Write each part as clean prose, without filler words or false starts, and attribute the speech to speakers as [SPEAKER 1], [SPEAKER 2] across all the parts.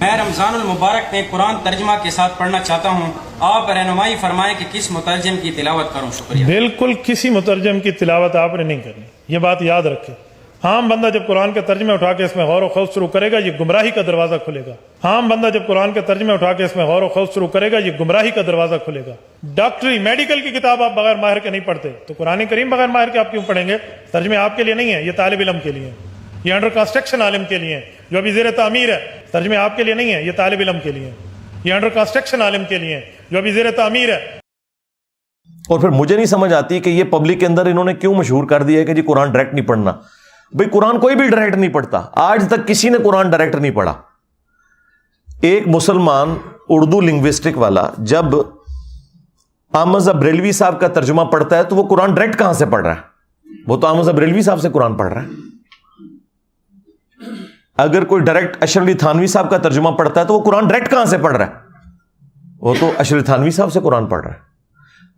[SPEAKER 1] میں رمضان المبارک میں قرآن ترجمہ کے ساتھ پڑھنا چاہتا ہوں، آپ رہنمائی فرمائیں کہ کس مترجم کی تلاوت کروں؟ شکریہ۔
[SPEAKER 2] بالکل کسی مترجم کی تلاوت آپ نے نہیں کرنی، یہ بات یاد رکھیں۔ عام بندہ جب قرآن کے ترجمے اٹھا کے اس میں غور و خوض شروع کرے گا، یہ گمراہی کا دروازہ کھلے گا۔ عام بندہ جب قرآن کے ترجمے اٹھا کے اس میں غور و خوض شروع کرے گا، یہ گمراہی کا دروازہ کھلے گا۔ ڈاکٹری میڈیکل کی کتاب آپ بغیر ماہر کے نہیں پڑھتے، تو قرآن کریم بغیر ماہر کے آپ کیوں پڑھیں گے؟ ترجمے آپ کے لیے نہیں ہے، یہ طالب علم کے لیے ہے، یہ انڈر کنسٹرکشن عالم کے لیے ہے جو ابھی زیر تعمیر ہے۔ ترجمے آپ کے لیے نہیں ہے، یہ طالب علم کے لیے ہے، یہ انڈر کنسٹرکشن عالم کے لیے ہے جو ابھی زیر تعمیر ہے۔
[SPEAKER 3] اور پھر مجھے نہیں سمجھ آتی کہ یہ پبلک کے اندر انہوں نے کیوں مشہور کر دیا ہے کہ جی قرآن ڈائریکٹ نہیں پڑھنا۔ بھئی قرآن کوئی بھی ڈائریکٹ نہیں پڑھتا، آج تک کسی نے قرآن ڈائریکٹ نہیں پڑھا۔ ایک مسلمان اردو لنگوسٹک والا جب احمد بریلوی صاحب کا ترجمہ پڑھتا ہے تو وہ قرآن ڈائریکٹ کہاں سے پڑھ رہا ہے؟ وہ تو احمد بریلوی صاحب سے قرآن پڑھ رہا ہے۔ اگر کوئی ڈائریکٹ اشرف علی تھانوی صاحب کا ترجمہ پڑھتا ہے تو وہ قرآن ڈائریکٹ کہاں سے پڑھ رہا ہے؟ وہ تو اشرف علی تھانوی صاحب سے قرآن پڑھ رہا ہے۔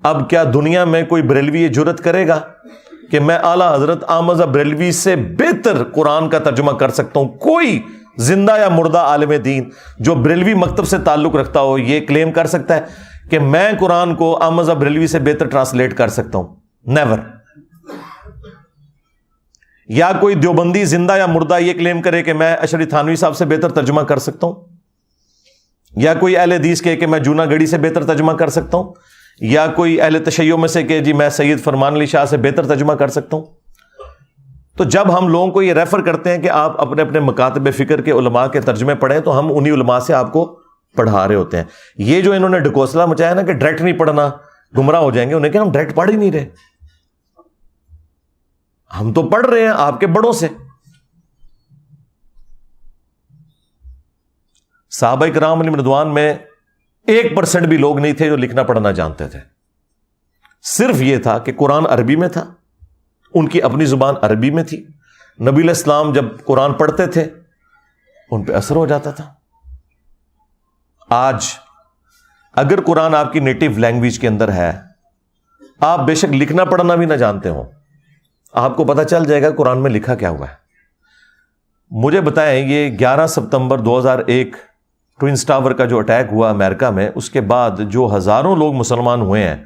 [SPEAKER 3] اب کیا دنیا میں کوئی بریلوی یہ جرت کرے گا کہ میں اعلیٰ حضرت احمد بریلوی سے بہتر قرآن کا ترجمہ کر سکتا ہوں؟ کوئی زندہ یا مردہ عالم دین جو بریلوی مکتب سے تعلق رکھتا ہو یہ کلیم کر سکتا ہے کہ میں قرآن کو احمد بریلوی سے بہتر ٹرانسلیٹ کر سکتا ہوں؟ نیور۔ یا کوئی دیوبندی زندہ یا مردہ یہ کلیم کرے کہ میں اشرف تھانوی صاحب سے بہتر ترجمہ کر سکتا ہوں؟ یا کوئی اہل حدیث کہے کہ میں جونا گڑھی سے بہتر ترجمہ کر سکتا ہوں؟ یا کوئی اہل تشیع میں سے کہ جی میں سید فرمان علی شاہ سے بہتر ترجمہ کر سکتا ہوں؟ تو جب ہم لوگوں کو یہ ریفر کرتے ہیں کہ آپ اپنے اپنے مکاتب فکر کے علماء کے ترجمے پڑھیں تو ہم انہی علماء سے آپ کو پڑھا رہے ہوتے ہیں۔ یہ جو انہوں نے ڈکوسلا مچایا نا کہ ڈائریکٹ نہیں پڑھنا گمراہ ہو جائیں گے، انہیں کہ ہم ڈائریکٹ پڑھ ہی نہیں رہے، ہم تو پڑھ رہے ہیں آپ کے بڑوں سے۔ صحابہ کرام علیہم رضوان میں 1% بھی لوگ نہیں تھے جو لکھنا پڑھنا جانتے تھے۔ صرف یہ تھا کہ قرآن عربی میں تھا، ان کی اپنی زبان عربی میں تھی، نبی علیہ السلام جب قرآن پڑھتے تھے ان پہ اثر ہو جاتا تھا۔ آج اگر قرآن آپ کی نیٹو لینگویج کے اندر ہے، آپ بے شک لکھنا پڑھنا بھی نہ جانتے ہو، آپ کو پتہ چل جائے گا قرآن میں لکھا کیا ہوا ہے۔ مجھے بتائیں یہ 11 ستمبر 2001 ٹوئنز ٹاور کا جو اٹیک ہوا امریکہ میں، اس کے بعد جو ہزاروں لوگ مسلمان ہوئے ہیں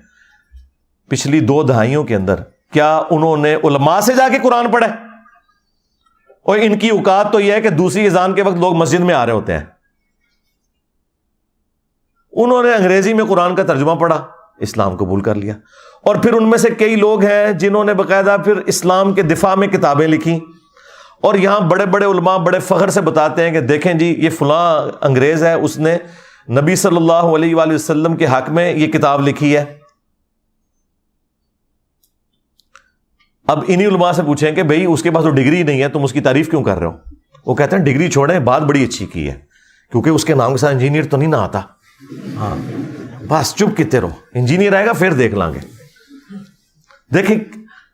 [SPEAKER 3] پچھلی 2 دہائیوں کے اندر، کیا انہوں نے علماء سے جا کے قرآن پڑھا؟ اور ان کی اوقات تو یہ ہے کہ دوسری اذان کے وقت لوگ مسجد میں آ رہے ہوتے ہیں۔ انہوں نے انگریزی میں قرآن کا ترجمہ پڑھا، اسلام قبول کر لیا۔ اور پھر ان میں سے کئی لوگ ہیں جنہوں نے باقاعدہ پھر اسلام کے دفاع میں کتابیں لکھی، اور یہاں بڑے بڑے علماء بڑے فخر سے بتاتے ہیں کہ دیکھیں جی یہ فلاں انگریز ہے، اس نے نبی صلی اللہ علیہ وآلہ وسلم کے حق میں یہ کتاب لکھی ہے۔ اب انہی علماء سے پوچھیں کہ بھئی اس کے پاس تو ڈگری نہیں ہے، تم اس کی تعریف کیوں کر رہے ہو؟ وہ کہتے ہیں ڈگری چھوڑیں، بات بڑی اچھی کی ہے، کیونکہ اس کے نام کے ساتھ انجینئر تو نہیں نہ آتا۔ ہاں بس چپ کتے رہو، انجینئر آئے گا پھر دیکھ لیں گے۔ دیکھیں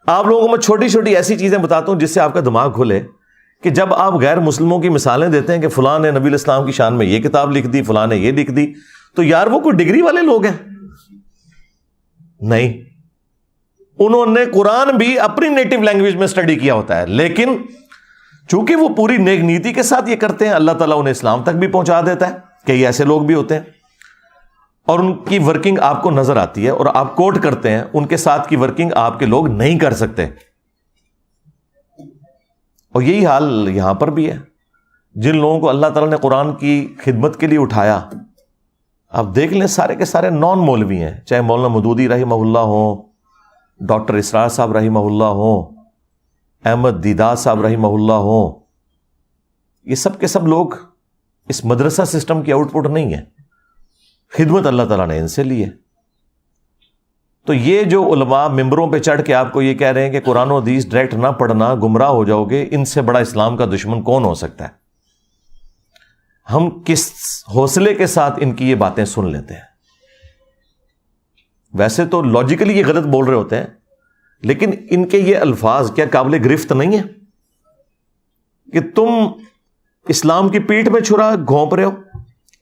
[SPEAKER 3] آپ لوگوں کو میں چھوٹی چھوٹی ایسی چیزیں بتاتا ہوں جس سے آپ کا دماغ کھلے کہ جب آپ غیر مسلموں کی مثالیں دیتے ہیں کہ فلاں نے نبی علیہ السلام کی شان میں یہ کتاب لکھ دی، فلاں نے یہ لکھ دی، تو یار وہ کوئی ڈگری والے لوگ ہیں؟ نہیں، انہوں نے قرآن بھی اپنی نیٹو لینگویج میں اسٹڈی کیا ہوتا ہے، لیکن چونکہ وہ پوری نیک نیتی کے ساتھ یہ کرتے ہیں، اللہ تعالیٰ انہیں اسلام تک بھی پہنچا دیتا ہے۔ کئی ایسے لوگ بھی ہوتے ہیں اور ان کی ورکنگ آپ کو نظر آتی ہے اور آپ کوٹ کرتے ہیں، ان کے ساتھ کی ورکنگ آپ کے لوگ نہیں کر سکتے۔ اور یہی حال یہاں پر بھی ہے، جن لوگوں کو اللہ تعالیٰ نے قرآن کی خدمت کے لیے اٹھایا، آپ دیکھ لیں سارے کے سارے نان مولوی ہیں، چاہے مولانا مودودی رحمہ اللہ ہوں، ڈاکٹر اسرار صاحب رحمہ اللہ ہوں، احمد دیدار صاحب رحمہ اللہ ہوں، یہ سب کے سب لوگ اس مدرسہ سسٹم کی آؤٹ پٹ نہیں ہے، خدمت اللہ تعالیٰ نے ان سے لی ہے۔ تو یہ جو علماء ممبروں پہ چڑھ کے آپ کو یہ کہہ رہے ہیں کہ قرآن و حدیث ڈائریکٹ نہ پڑھنا گمراہ ہو جاؤ گے، ان سے بڑا اسلام کا دشمن کون ہو سکتا ہے؟ ہم کس حوصلے کے ساتھ ان کی یہ باتیں سن لیتے ہیں؟ ویسے تو لاجیکلی یہ غلط بول رہے ہوتے ہیں، لیکن ان کے یہ الفاظ کیا قابل گرفت نہیں ہے کہ تم اسلام کی پیٹھ میں چھرا گھونپ رہے ہو؟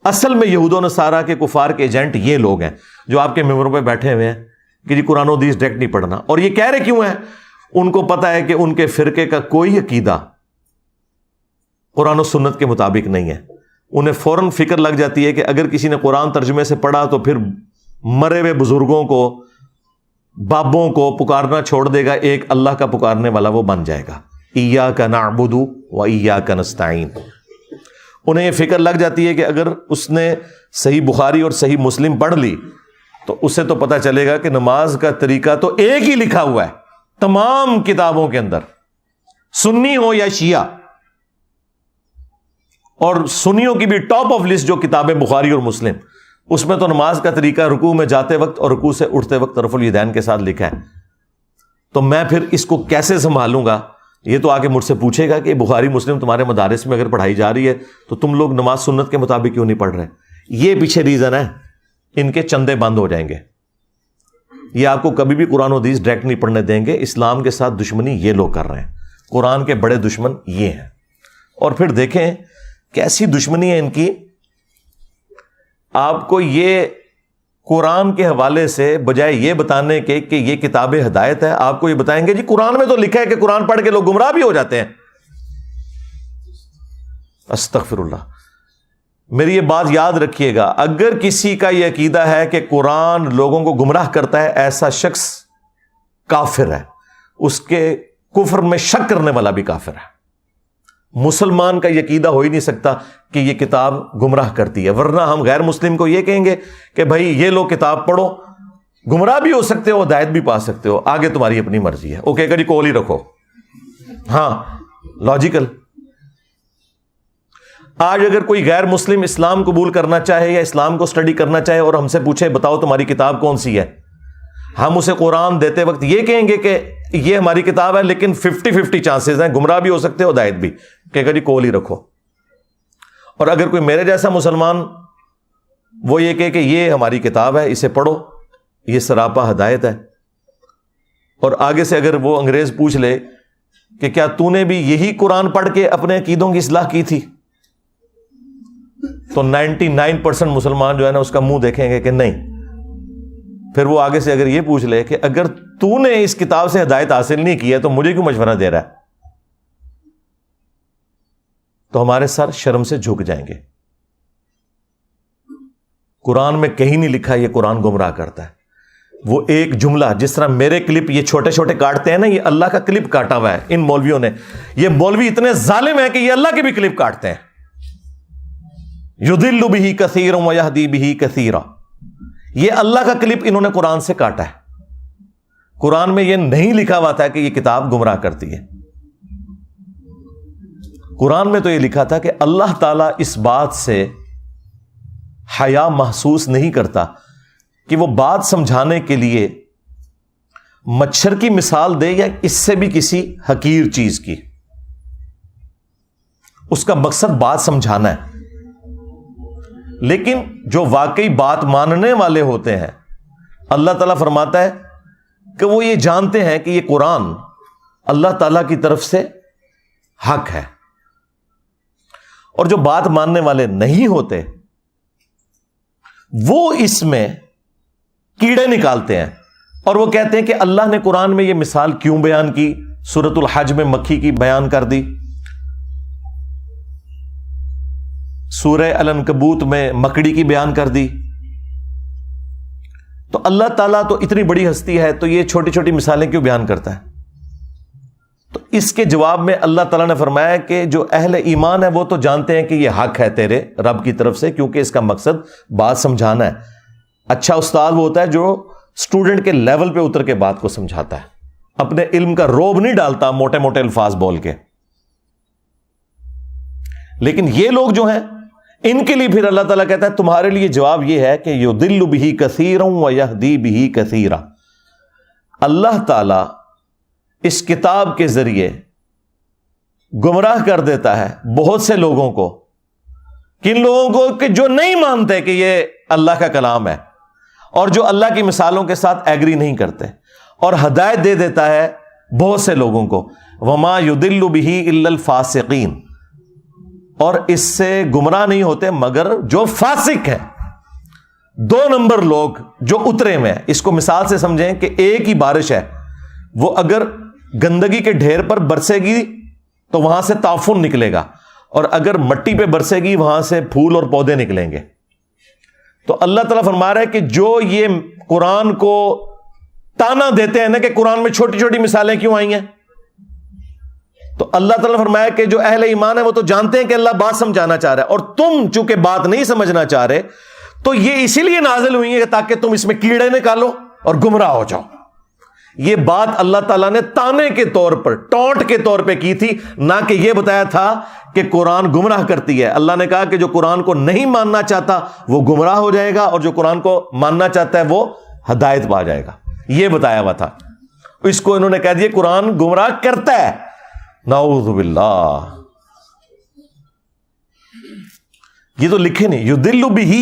[SPEAKER 3] اصل میں یہود و نصارہ کے کفار کے ایجنٹ یہ لوگ ہیں جو آپ کے ممبروں پہ بیٹھے ہوئے ہیں کہ جی قرآن و حدیث ڈائریکٹ نہیں پڑھنا۔ اور یہ کہہ رہے کیوں ہیں؟ ان کو پتا ہے کہ ان کے فرقے کا کوئی عقیدہ قرآن و سنت کے مطابق نہیں ہے، انہیں فوراً فکر لگ جاتی ہے کہ اگر کسی نے قرآن ترجمے سے پڑھا تو پھر مرے ہوئے بزرگوں کو، بابوں کو پکارنا چھوڑ دے گا، ایک اللہ کا پکارنے والا وہ بن جائے گا۔ ایاک نعبد و ایاک نستعین۔ انہیں یہ فکر لگ جاتی ہے کہ اگر اس نے صحیح بخاری اور صحیح مسلم پڑھ لی تو اسے تو پتہ چلے گا کہ نماز کا طریقہ تو ایک ہی لکھا ہوا ہے تمام کتابوں کے اندر، سنی ہو یا شیعہ، اور سنیوں کی بھی ٹاپ آف لسٹ جو کتابیں بخاری اور مسلم، اس میں تو نماز کا طریقہ رکوع میں جاتے وقت اور رکوع سے اٹھتے وقت رفع الیدین کے ساتھ لکھا ہے۔ تو میں پھر اس کو کیسے سنبھالوں گا؟ یہ تو آگے مجھ سے پوچھے گا کہ بخاری مسلم تمہارے مدارس میں اگر پڑھائی جا رہی ہے تو تم لوگ نماز سنت کے مطابق کیوں نہیں پڑھ رہے؟ یہ پیچھے ریزن ہے، ان کے چندے بند ہو جائیں گے، یہ آپ کو کبھی بھی قرآن و حدیث ڈائریکٹ نہیں پڑھنے دیں گے۔ اسلام کے ساتھ دشمنی یہ لوگ کر رہے ہیں، قرآن کے بڑے دشمن یہ ہیں۔ اور پھر دیکھیں کیسی دشمنی ہے ان کی، آپ کو یہ قرآن کے حوالے سے بجائے یہ بتانے کے کہ یہ کتاب ہدایت ہے، آپ کو یہ بتائیں گے جی قرآن میں تو لکھا ہے کہ قرآن پڑھ کے لوگ گمراہ بھی ہو جاتے ہیں۔ استغفر اللہ۔ میری یہ بات یاد رکھیے گا، اگر کسی کا یہ عقیدہ ہے کہ قرآن لوگوں کو گمراہ کرتا ہے، ایسا شخص کافر ہے، اس کے کفر میں شک کرنے والا بھی کافر ہے۔ مسلمان کا یہ عقیدہ ہو ہی نہیں سکتا کہ یہ کتاب گمراہ کرتی ہے، ورنہ ہم غیر مسلم کو یہ کہیں گے کہ بھائی یہ لو کتاب پڑھو، گمراہ بھی ہو سکتے ہو، ہدایت بھی پا سکتے ہو، آگے تمہاری اپنی مرضی ہے۔ اوکے جی کول ہی رکھو، ہاں لاجیکل۔ آج اگر کوئی غیر مسلم اسلام قبول کرنا چاہے یا اسلام کو سٹڈی کرنا چاہے اور ہم سے پوچھے بتاؤ تمہاری کتاب کون سی ہے، ہم اسے قرآن دیتے وقت یہ کہیں گے کہ یہ ہماری کتاب ہے، لیکن 50-50 چانسز ہیں، گمراہ بھی ہو سکتے ہو، ہدایت بھی، کہ جی کول ہی رکھو۔ اور اگر کوئی میرے جیسا مسلمان وہ یہ کہے کہ یہ ہماری کتاب ہے، اسے پڑھو، یہ سراپا ہدایت ہے، اور آگے سے اگر وہ انگریز پوچھ لے کہ کیا تو نے بھی یہی قرآن پڑھ کے اپنے عقیدوں کی اصلاح کی تھی، تو 99% مسلمان جو ہے نا اس کا منہ دیکھیں گے کہ نہیں۔ پھر وہ آگے سے اگر یہ پوچھ لے کہ اگر تو نے اس کتاب سے ہدایت حاصل نہیں کی ہے تو مجھے کیوں مشورہ دے رہا ہے، تو ہمارے سر شرم سے جھک جائیں گے۔ قرآن میں کہیں نہیں لکھا یہ قرآن گمراہ کرتا ہے۔ وہ ایک جملہ، جس طرح میرے کلپ یہ چھوٹے چھوٹے کاٹتے ہیں نا، یہ اللہ کا کلپ کاٹا ہوا ہے ان مولویوں نے۔ یہ مولوی اتنے ظالم ہیں کہ یہ اللہ کے بھی کلپ کاٹتے ہیں۔ یضل بہ کثیرا ویہدی بہ کثیرا، یہ اللہ کا کلپ انہوں نے قرآن سے کاٹا ہے۔ قرآن میں یہ نہیں لکھا ہوا تھا کہ یہ کتاب گمراہ کرتی ہے۔ قرآن میں تو یہ لکھا تھا کہ اللہ تعالیٰ اس بات سے حیا محسوس نہیں کرتا کہ وہ بات سمجھانے کے لیے مچھر کی مثال دے یا اس سے بھی کسی حقیر چیز کی، اس کا مقصد بات سمجھانا ہے۔ لیکن جو واقعی بات ماننے والے ہوتے ہیں، اللہ تعالیٰ فرماتا ہے کہ وہ یہ جانتے ہیں کہ یہ قرآن اللہ تعالیٰ کی طرف سے حق ہے، اور جو بات ماننے والے نہیں ہوتے وہ اس میں کیڑے نکالتے ہیں، اور وہ کہتے ہیں کہ اللہ نے قرآن میں یہ مثال کیوں بیان کی، سورۃ الحج میں مکھی کی بیان کر دی، سورہ العنکبوت میں مکڑی کی بیان کر دی، تو اللہ تعالیٰ تو اتنی بڑی ہستی ہے تو یہ چھوٹی چھوٹی مثالیں کیوں بیان کرتا ہے؟ تو اس کے جواب میں اللہ تعالیٰ نے فرمایا کہ جو اہل ایمان ہے وہ تو جانتے ہیں کہ یہ حق ہے تیرے رب کی طرف سے، کیونکہ اس کا مقصد بات سمجھانا ہے۔ اچھا استاد وہ ہوتا ہے جو اسٹوڈنٹ کے لیول پہ اتر کے بات کو سمجھاتا ہے، اپنے علم کا روب نہیں ڈالتا موٹے موٹے الفاظ بول کے۔ لیکن یہ لوگ جو ہیں ان کے لیے پھر اللہ تعالیٰ کہتا ہے تمہارے لیے جواب یہ ہے کہ یضل بہ کثیرا ویہدی بہ کثیرا، اللہ تعالیٰ اس کتاب کے ذریعے گمراہ کر دیتا ہے بہت سے لوگوں کو، کن لوگوں کو کہ جو نہیں مانتے کہ یہ اللہ کا کلام ہے اور جو اللہ کی مثالوں کے ساتھ ایگری نہیں کرتے، اور ہدایت دے دیتا ہے بہت سے لوگوں کو۔ وما یضل بہ الا الفاسقین، اور اس سے گمراہ نہیں ہوتے مگر جو فاسق ہیں، 2 نمبر لوگ جو اترے ہوئے ہیں۔ اس کو مثال سے سمجھیں کہ ایک ہی بارش ہے، وہ اگر گندگی کے ڈھیر پر برسے گی تو وہاں سے تعفن نکلے گا، اور اگر مٹی پہ برسے گی وہاں سے پھول اور پودے نکلیں گے. تو اللہ تعالیٰ فرما رہا ہے کہ جو یہ قرآن کو تانا دیتے ہیں نا کہ قرآن میں چھوٹی چھوٹی مثالیں کیوں آئی ہیں, تو اللہ تعالیٰ نے فرمایا کہ جو اہل ایمان ہے وہ تو جانتے ہیں کہ اللہ بات سمجھانا چاہ رہا ہے, اور تم چونکہ بات نہیں سمجھنا چاہ رہے تو یہ اسی لیے نازل ہوئی ہے تاکہ تم اس میں کیڑے نکالو اور گمراہ ہو جاؤ. یہ بات اللہ تعالیٰ نے تانے کے طور پر, ٹونٹ کے طور پہ کی تھی, نہ کہ یہ بتایا تھا کہ قرآن گمراہ کرتی ہے. اللہ نے کہا کہ جو قرآن کو نہیں ماننا چاہتا وہ گمراہ ہو جائے گا, اور جو قرآن کو ماننا چاہتا ہے وہ ہدایت پا جائے گا, یہ بتایا ہوا تھا. اس کو انہوں نے کہہ دیا قرآن گمراہ کرتا ہے. نعوذ باللہ, یہ تو لکھے نہیں. یضل بہ,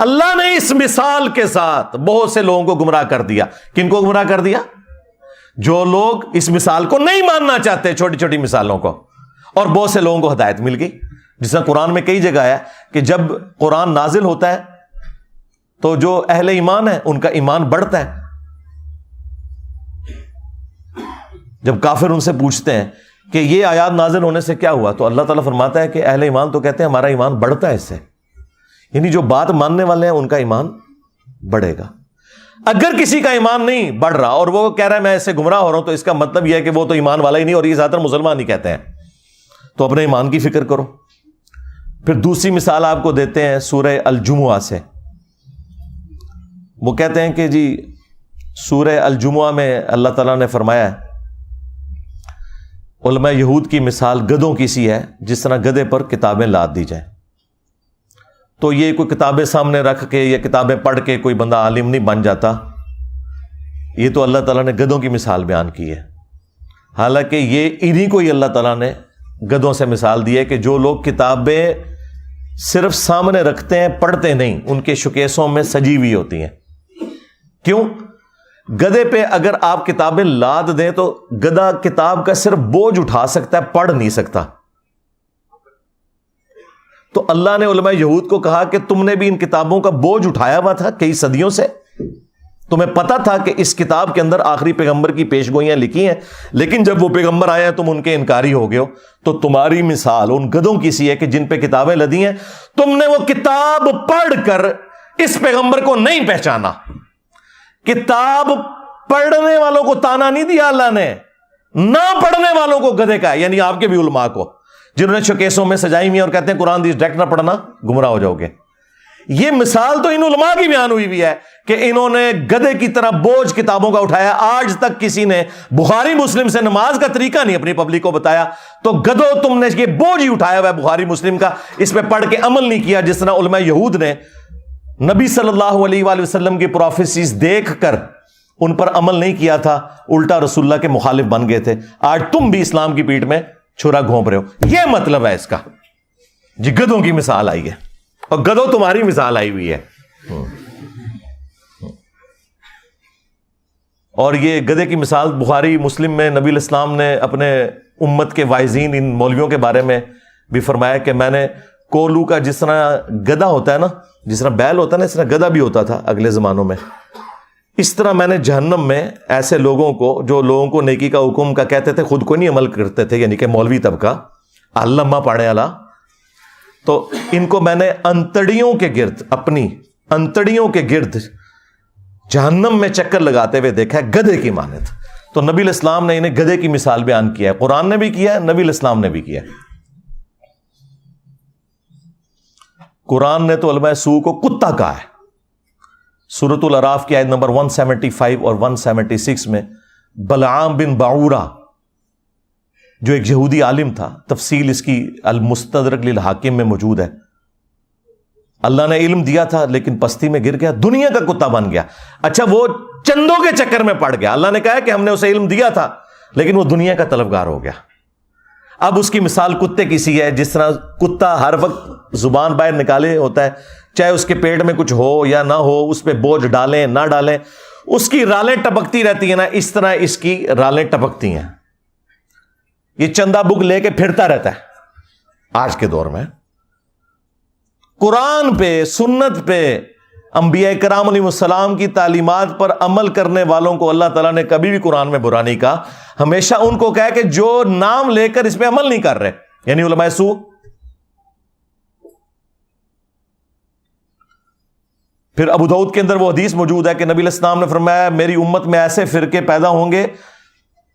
[SPEAKER 3] اللہ نے اس مثال کے ساتھ بہت سے لوگوں کو گمراہ کر دیا. کن کو گمراہ کر دیا؟ جو لوگ اس مثال کو نہیں ماننا چاہتے, چھوٹی چھوٹی مثالوں کو, اور بہت سے لوگوں کو ہدایت مل گئی. جس طرح قرآن میں کئی جگہ ہے کہ جب قرآن نازل ہوتا ہے تو جو اہل ایمان ہے ان کا ایمان بڑھتا ہے. جب کافر ان سے پوچھتے ہیں کہ یہ آیات نازل ہونے سے کیا ہوا, تو اللہ تعالیٰ فرماتا ہے کہ اہل ایمان تو کہتے ہیں ہمارا ایمان بڑھتا ہے اس سے. یعنی جو بات ماننے والے ہیں ان کا ایمان بڑھے گا. اگر کسی کا ایمان نہیں بڑھ رہا اور وہ کہہ رہا ہے میں اس سے گمراہ ہو رہا ہوں, تو اس کا مطلب یہ ہے کہ وہ تو ایمان والا ہی نہیں, اور یہ زیادہ مسلمان ہی کہتے ہیں. تو اپنے ایمان کی فکر کرو. پھر دوسری مثال آپ کو دیتے ہیں سورہ الجمعہ سے. وہ کہتے ہیں کہ جی سورہ الجمعہ میں اللہ تعالیٰ نے فرمایا ہے علماء یہود کی مثال گدھوں کی سی ہے, جس طرح گدھے پر کتابیں لاد دی جائیں. تو یہ کوئی کتابیں سامنے رکھ کے یا کتابیں پڑھ کے کوئی بندہ عالم نہیں بن جاتا. یہ تو اللہ تعالیٰ نے گدھوں کی مثال بیان کی ہے. حالانکہ یہ انہی کو ہی اللہ تعالیٰ نے گدھوں سے مثال دی ہے کہ جو لوگ کتابیں صرف سامنے رکھتے ہیں, پڑھتے نہیں, ان کے شوکیسوں میں سجی ہوئی ہوتی ہیں. کیوں؟ گدھے پہ اگر آپ کتابیں لاد دیں تو گدھا کتاب کا صرف بوجھ اٹھا سکتا ہے, پڑھ نہیں سکتا. تو اللہ نے علماء یہود کو کہا کہ تم نے بھی ان کتابوں کا بوجھ اٹھایا ہوا تھا کئی صدیوں سے, تمہیں پتا تھا کہ اس کتاب کے اندر آخری پیغمبر کی پیش گوئیاں لکھی ہیں, لیکن جب وہ پیغمبر آئے ہیں تم ان کے انکاری ہو گئے ہو. تو تمہاری مثال ان گدھوں کی سی ہے کہ جن پہ کتابیں لدی ہیں, تم نے وہ کتاب پڑھ کر اس پیغمبر کو نہیں پہچانا. کتاب پڑھنے والوں کو تانا نہیں دیا اللہ نے, نہ پڑھنے والوں کو گدھے کا ہے, یعنی آپ کے بھی علماء کو جنہوں نے شوکیسوں میں سجائی ہوئی اور کہتے ہیں قرآن ڈائریکٹ نہ پڑھنا گمراہ ہو جاؤ گے. یہ مثال تو ان علماء کی بیان ہوئی بھی ہے کہ انہوں نے گدھے کی طرح بوجھ کتابوں کا اٹھایا. آج تک کسی نے بخاری مسلم سے نماز کا طریقہ نہیں اپنی پبلک کو بتایا, تو گدھو تم نے یہ بوجھ ہی اٹھایا ہوا ہے بخاری مسلم کا, اس پہ پڑھ کے عمل نہیں کیا. جس طرح علماء یہود نے نبی صلی اللہ علیہ وآلہ وسلم کی پروفیسیز دیکھ کر ان پر عمل نہیں کیا تھا, الٹا رسول اللہ کے مخالف بن گئے تھے. آج تم بھی اسلام کی پیٹھ میں چھرا گھونپ رہے ہو. یہ مطلب ہے اس کا. جی گدھوں کی مثال آئی ہے, اور گدھوں تمہاری مثال آئی ہوئی ہے. اور یہ گدھے کی مثال بخاری مسلم میں نبی علیہ السلام نے اپنے امت کے واعظین ان مولویوں کے بارے میں بھی فرمایا کہ میں نے کولو کا, جس طرح گدھا ہوتا ہے نا, جس طرح بیل ہوتا ہے نا, اس طرح گدھا بھی ہوتا تھا اگلے زمانوں میں. اس طرح میں نے جہنم میں ایسے لوگوں کو جو لوگوں کو نیکی کا حکم کا کہتے تھے, خود کو نہیں عمل کرتے تھے, یعنی کہ مولوی طبقہ, علامہ پڑھنے والا, تو ان کو میں نے انتڑیوں کے گرد, اپنی انتڑیوں کے گرد جہنم میں چکر لگاتے ہوئے دیکھا ہے, گدھے کی مانند. تو نبی علیہ السلام نے انہیں گدھے کی مثال بیان کیا ہے. قرآن نے بھی کیا ہے, نبی علیہ السلام نے بھی کیا ہے. قرآن نے تو علماء سو کو کتا کہا ہے. سورۃ الاعراف کی آیت نمبر 175 اور 176 میں بلعام بن باعورہ جو ایک یہودی عالم تھا, تفصیل اس کی المستدرک للحاکم میں موجود ہے. اللہ نے علم دیا تھا لیکن پستی میں گر گیا, دنیا کا کتا بن گیا. اچھا وہ چندوں کے چکر میں پڑ گیا. اللہ نے کہا کہ ہم نے اسے علم دیا تھا لیکن وہ دنیا کا طلبگار ہو گیا. اب اس کی مثال کتے کی سی ہے. جس طرح کتا ہر وقت زبان باہر نکالے ہوتا ہے, چاہے اس کے پیٹ میں کچھ ہو یا نہ ہو, اس پہ بوجھ ڈالیں نہ ڈالیں, اس کی رالیں ٹپکتی رہتی ہیں نا, اس طرح اس کی رالیں ٹپکتی ہیں. یہ چندہ بک لے کے پھرتا رہتا ہے. آج کے دور میں قرآن پہ, سنت پہ, انبیاء کرام علیہ السلام کی تعلیمات پر عمل کرنے والوں کو اللہ تعالیٰ نے کبھی بھی قرآن میں برا نہیں کہا. ہمیشہ ان کو کہا کہ جو نام لے کر اس پہ عمل نہیں کر رہے, یعنی علماء سو, پھر ابو داؤد کے اندر وہ حدیث موجود ہے کہ نبی علیہ السلام نے فرمایا میری امت میں ایسے فرقے پیدا ہوں گے،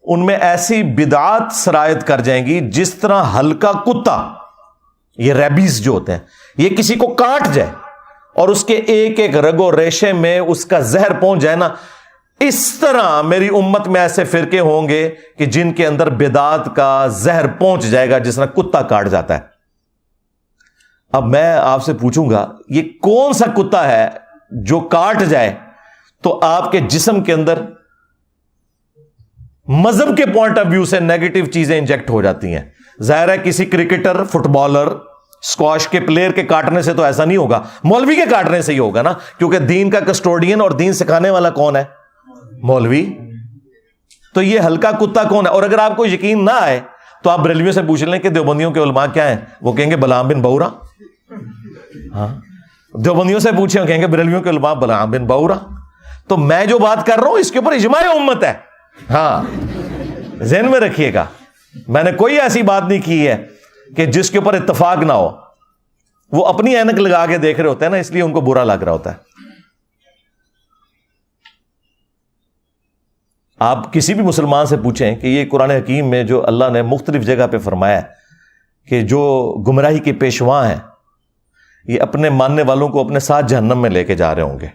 [SPEAKER 3] ان میں ایسی بدعات سرایت کر جائیں گی جس طرح ہلکا کتا، یہ ریبیز جو ہوتے ہیں، یہ کسی کو کاٹ جائے اور اس کے ایک ایک رگ و ریشے میں اس کا زہر پہنچ جائے نا، اس طرح میری امت میں ایسے فرقے ہوں گے کہ جن کے اندر بدعات کا زہر پہنچ جائے گا جس طرح کتا کاٹ جاتا ہے۔ اب میں آپ سے پوچھوں گا یہ کون سا کتا ہے جو کاٹ جائے تو آپ کے جسم کے اندر مذہب کے پوائنٹ آف ویو سے نیگیٹو چیزیں انجیکٹ ہو جاتی ہیں؟ ظاہر ہے کسی کرکٹر، فٹ بالر، اسکواش کے پلیئر کے کاٹنے سے تو ایسا نہیں ہوگا، مولوی کے کاٹنے سے ہی ہوگا نا، کیونکہ دین کا کسٹوڈین اور دین سکھانے والا کون ہے؟ مولوی۔ تو یہ ہلکا کتا کون ہے؟ اور اگر آپ کو یقین نہ آئے تو آپ بریلویوں سے پوچھ لیں کہ دیوبندیوں کے علماء کیا ہیں، وہ کہیں گے بلعام بن بورا۔ ہاں، دیوبندیوں سے پوچھیں، کہیں گے بریلویوں کے علماء بلعام بن بورا۔ تو میں جو بات کر رہا ہوں اس کے اوپر اجماع امت ہے، ہاں ذہن میں رکھیے گا، میں نے کوئی ایسی بات نہیں کی ہے کہ جس کے اوپر اتفاق نہ ہو۔ وہ اپنی اینک لگا کے دیکھ رہے ہوتے ہیں نا، اس لیے ان کو برا لگ رہا ہوتا ہے۔ آپ کسی بھی مسلمان سے پوچھیں کہ یہ قرآن حکیم میں جو اللہ نے مختلف جگہ پہ فرمایا ہے کہ جو گمراہی کے پیشواں ہیں یہ اپنے ماننے والوں کو اپنے ساتھ جہنم میں لے کے جا رہے ہوں گے،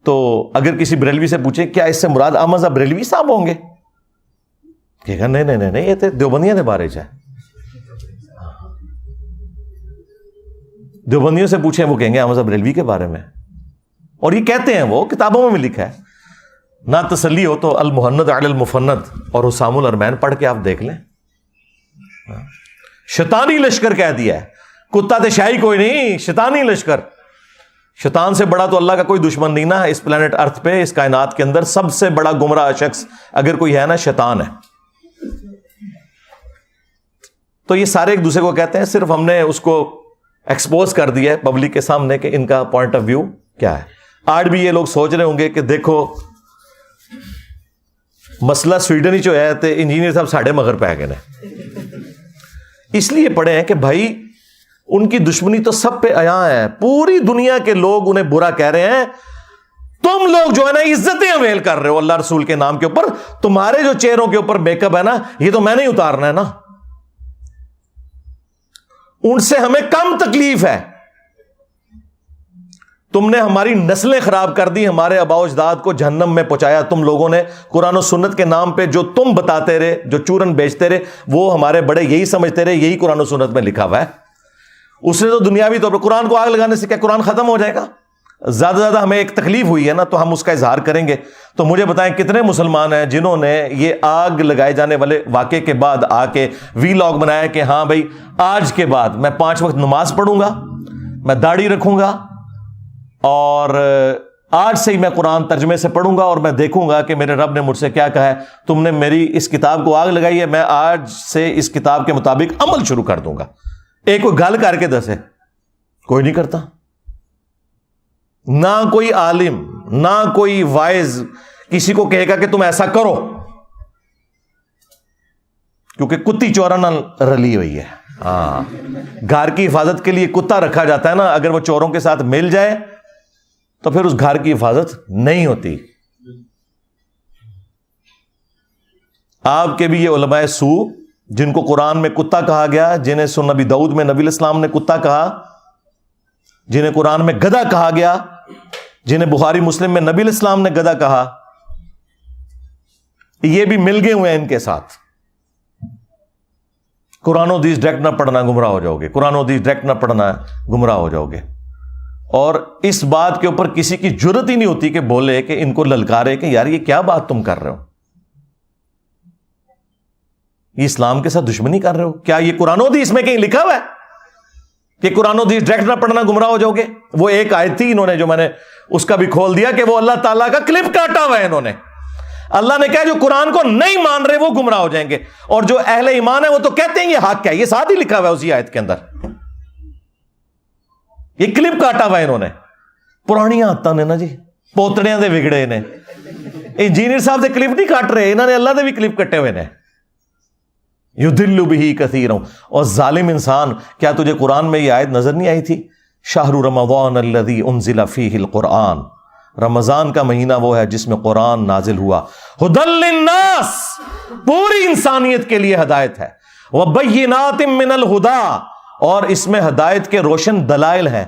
[SPEAKER 3] تو اگر کسی بریلوی سے پوچھیں کیا اس سے مراد احمد بریلوی صاحب ہوں گے، کہے گا نہیں یہ تو دیوبندیاں کے بارے ہے۔ دیوبندیوں سے پوچھیں وہ کہیں گے احمد بریلوی کے بارے میں، اور یہ کہتے ہیں، وہ کتابوں میں بھی لکھا ہے۔ نہ تسلی ہو تو المحند علی المفند اور حسام الارمین پڑھ کے آپ دیکھ لیں۔ شیطانی لشکر کہہ دیا ہے، کتا تے شاہی کوئی نہیں، شیطانی لشکر۔ شیطان سے بڑا تو اللہ کا کوئی دشمن نہیں نا، اس پلانٹ ارتھ پہ، اس کائنات کے اندر سب سے بڑا گمراہ شخص اگر کوئی ہے نا، شیطان ہے۔ تو یہ سارے ایک دوسرے کو کہتے ہیں، صرف ہم نے اس کو ایکسپوز کر دیا ہے پبلک کے سامنے کہ ان کا پوائنٹ آف ویو کیا ہے۔ آج بھی یہ لوگ سوچ رہے ہوں گے کہ دیکھو مسئلہ سویڈن ہی جو ہے تو انجینئر صاحب ساڑھے مگر پہ گئے ہیں، اس لیے پڑھے ہیں کہ بھائی ان کی دشمنی تو سب پہ عیاں ہے، پوری دنیا کے لوگ انہیں برا کہہ رہے ہیں، تم لوگ جو ہے نا عزتیں اویل کر رہے ہو اللہ رسول کے نام کے اوپر، تمہارے جو چہروں کے اوپر میک اپ ہے نا یہ تو میں نہیں اتارنا ہے نا، ان سے ہمیں کم تکلیف ہے، تم نے ہماری نسلیں خراب کر دی، ہمارے آباء و اجداد کو جہنم میں پہنچایا تم لوگوں نے، قرآن و سنت کے نام پہ جو تم بتاتے رہے، جو چورن بیچتے رہے، وہ ہمارے بڑے یہی سمجھتے رہے یہی قرآن و سنت میں لکھا ہوا ہے۔ اس نے تو دنیاوی طور پر قرآن کو آگ لگانے سے کیا قرآن ختم ہو جائے گا؟ زیادہ زیادہ ہمیں ایک تکلیف ہوئی ہے نا تو ہم اس کا اظہار کریں گے۔ تو مجھے بتائیں کتنے مسلمان ہیں جنہوں نے یہ آگ لگائے جانے والے واقعے کے بعد آ کے وی لاگ بنایا کہ ہاں بھائی آج کے بعد میں 5 وقت نماز پڑھوں گا، میں داڑھی رکھوں گا، اور آج سے ہی میں قرآن ترجمے سے پڑھوں گا، اور میں دیکھوں گا کہ میرے رب نے مجھ سے کیا کہا ہے، تم نے میری اس کتاب کو آگ لگائی ہے، میں آج سے اس کتاب کے مطابق عمل شروع کر دوں گا۔ ایک کوئی گل کر کے دسے، کوئی نہیں کرتا، نہ کوئی عالم نہ کوئی وائز کسی کو کہے گا کہ تم ایسا کرو، کیونکہ کتی چورا نہ رلی ہوئی ہے۔ ہاں، گھر کی حفاظت کے لیے کتا رکھا جاتا ہے نا، اگر وہ چوروں کے ساتھ مل جائے تو پھر اس گھر کی حفاظت نہیں ہوتی۔ آپ کے بھی یہ علماء سو جن کو قرآن میں کتا کہا گیا، جنہیں سنن نبی داؤد میں نبی علیہ السلام نے کتا کہا، جنہیں قرآن میں گدھا کہا گیا، جنہیں بخاری مسلم میں نبی علیہ السلام نے گدھا کہا، یہ بھی مل گئے ہوئے ہیں ان کے ساتھ۔ قرآن و حدیث ڈائریکٹ نہ پڑھنا گمراہ ہو جاؤ گے، قرآن و حدیث ڈائریکٹ نہ پڑھنا گمراہ ہو جاؤ گے۔ اور اس بات کے اوپر کسی کی جرت ہی نہیں ہوتی کہ بولے، کہ ان کو للکارے کہ یار یہ کیا بات تم کر رہے ہو، یہ اسلام کے ساتھ دشمنی کر رہے ہو؟ کیا یہ قرآن و حدیث میں کہیں لکھا ہوا ہے کہ قرآن و حدیث ڈائریکٹ نہ پڑھنا گمراہ ہو جاؤ گے؟ وہ ایک آیت تھی انہوں نے جو میں نے اس کا بھی کھول دیا کہ وہ اللہ تعالیٰ کا کلپ کاٹا ہوا ہے انہوں نے۔ اللہ نے کہا جو قرآن کو نہیں مان رہے وہ گمراہ ہو جائیں گے، اور جو اہل ایمان ہے وہ تو کہتے ہیں یہ حق ہے، یہ ساتھ ہی لکھا ہوا ہے اسی آیت کے اندر، یہ کلپ کاٹا ہوا ہے انہوں نے۔ پرانی آدتاں نے نا جی، پوتڑیاں دے وگڑے نے، انجینئر صاحب دے کلپ نہیں کاٹ رہے، انہوں نے اللہ دے بھی کلپ کٹے ہوئے نے۔ یضل بہ کثیرا، اور ظالم انسان، کیا تجھے قرآن میں یہ آیت نظر نہیں آئی تھی؟ شہر رمضان الذی انزل فیہ القرآن، رمضان کا مہینہ وہ ہے جس میں قرآن نازل ہوا، ھدی للناس، پوری انسانیت کے لیے ہدایت ہے، وبینات من الہدی، اور اس میں ہدایت کے روشن دلائل ہیں،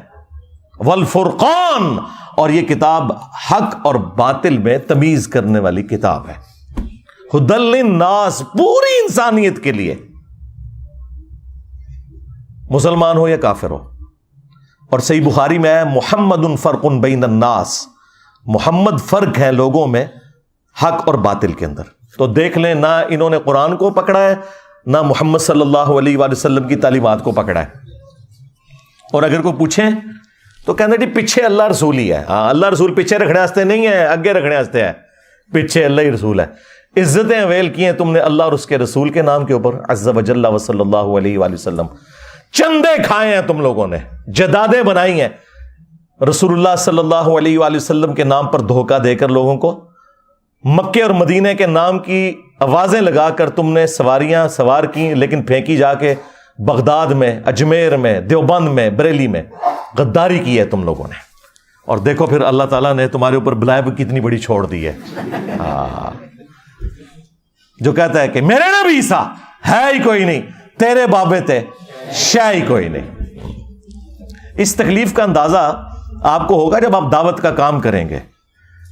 [SPEAKER 3] والفرقان، اور یہ کتاب حق اور باطل میں تمیز کرنے والی کتاب ہے، ھدی للناس، پوری انسانیت کے لیے، مسلمان ہو یا کافر ہو۔ اور صحیح بخاری میں ہے محمد فرق بین الناس، محمد فرق ہے لوگوں میں حق اور باطل کے اندر۔ تو دیکھ لیں، نہ انہوں نے قرآن کو پکڑا ہے، نہ محمد صلی اللہ علیہ وآلہ وسلم کی تعلیمات کو پکڑا ہے۔ اور اگر کوئی پوچھیں تو کہتے جی پیچھے اللہ رسول ہی ہے۔ ہاں، اللہ رسول پیچھے رکھنے واسطے نہیں ہے، اگے رکھنے واسطے ہے، پیچھے اللہ ہی رسول ہے۔ عزتیں اویل کی ہیں تم نے اللہ اور اس کے رسول کے نام کے اوپر، عز وجل و صلی اللہ علیہ وآلہ وسلم۔ چندے کھائے ہیں تم لوگوں نے، جدادیں بنائی ہیں، رسول اللہ صلی اللہ علیہ وآلہ وسلم کے نام پر دھوکہ دے کر لوگوں کو، مکے اور مدینے کے نام کی آوازیں لگا کر تم نے سواریاں سوار کی، لیکن پھینکی جا کے بغداد میں، اجمیر میں، دیوبند میں، بریلی میں۔ غداری کی ہے تم لوگوں نے، اور دیکھو پھر اللہ تعالیٰ نے تمہارے اوپر بلائے بھی کتنی بڑی چھوڑ دی ہے۔ جو کہتا ہے کہ میرے نبی عیسیٰ ہے ہی کوئی نہیں، تیرے بابے تھے شے ہی کوئی نہیں۔ اس تکلیف کا اندازہ آپ کو ہوگا جب آپ دعوت کا کام کریں گے،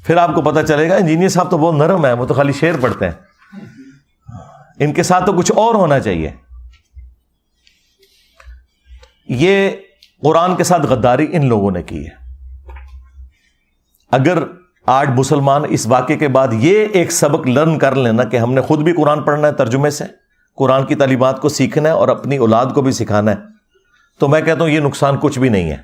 [SPEAKER 3] پھر آپ کو پتہ چلے گا انجینئر صاحب تو بہت نرم ہے، وہ تو خالی شعر پڑھتے ہیں، ان کے ساتھ تو کچھ اور ہونا چاہیے۔ یہ قرآن کے ساتھ غداری ان لوگوں نے کی ہے۔ اگر آج مسلمان اس واقعے کے بعد یہ ایک سبق لرن کر لینا کہ ہم نے خود بھی قرآن پڑھنا ہے ترجمے سے، قرآن کی تعلیمات کو سیکھنا ہے اور اپنی اولاد کو بھی سکھانا ہے، تو میں کہتا ہوں یہ نقصان کچھ بھی نہیں ہے،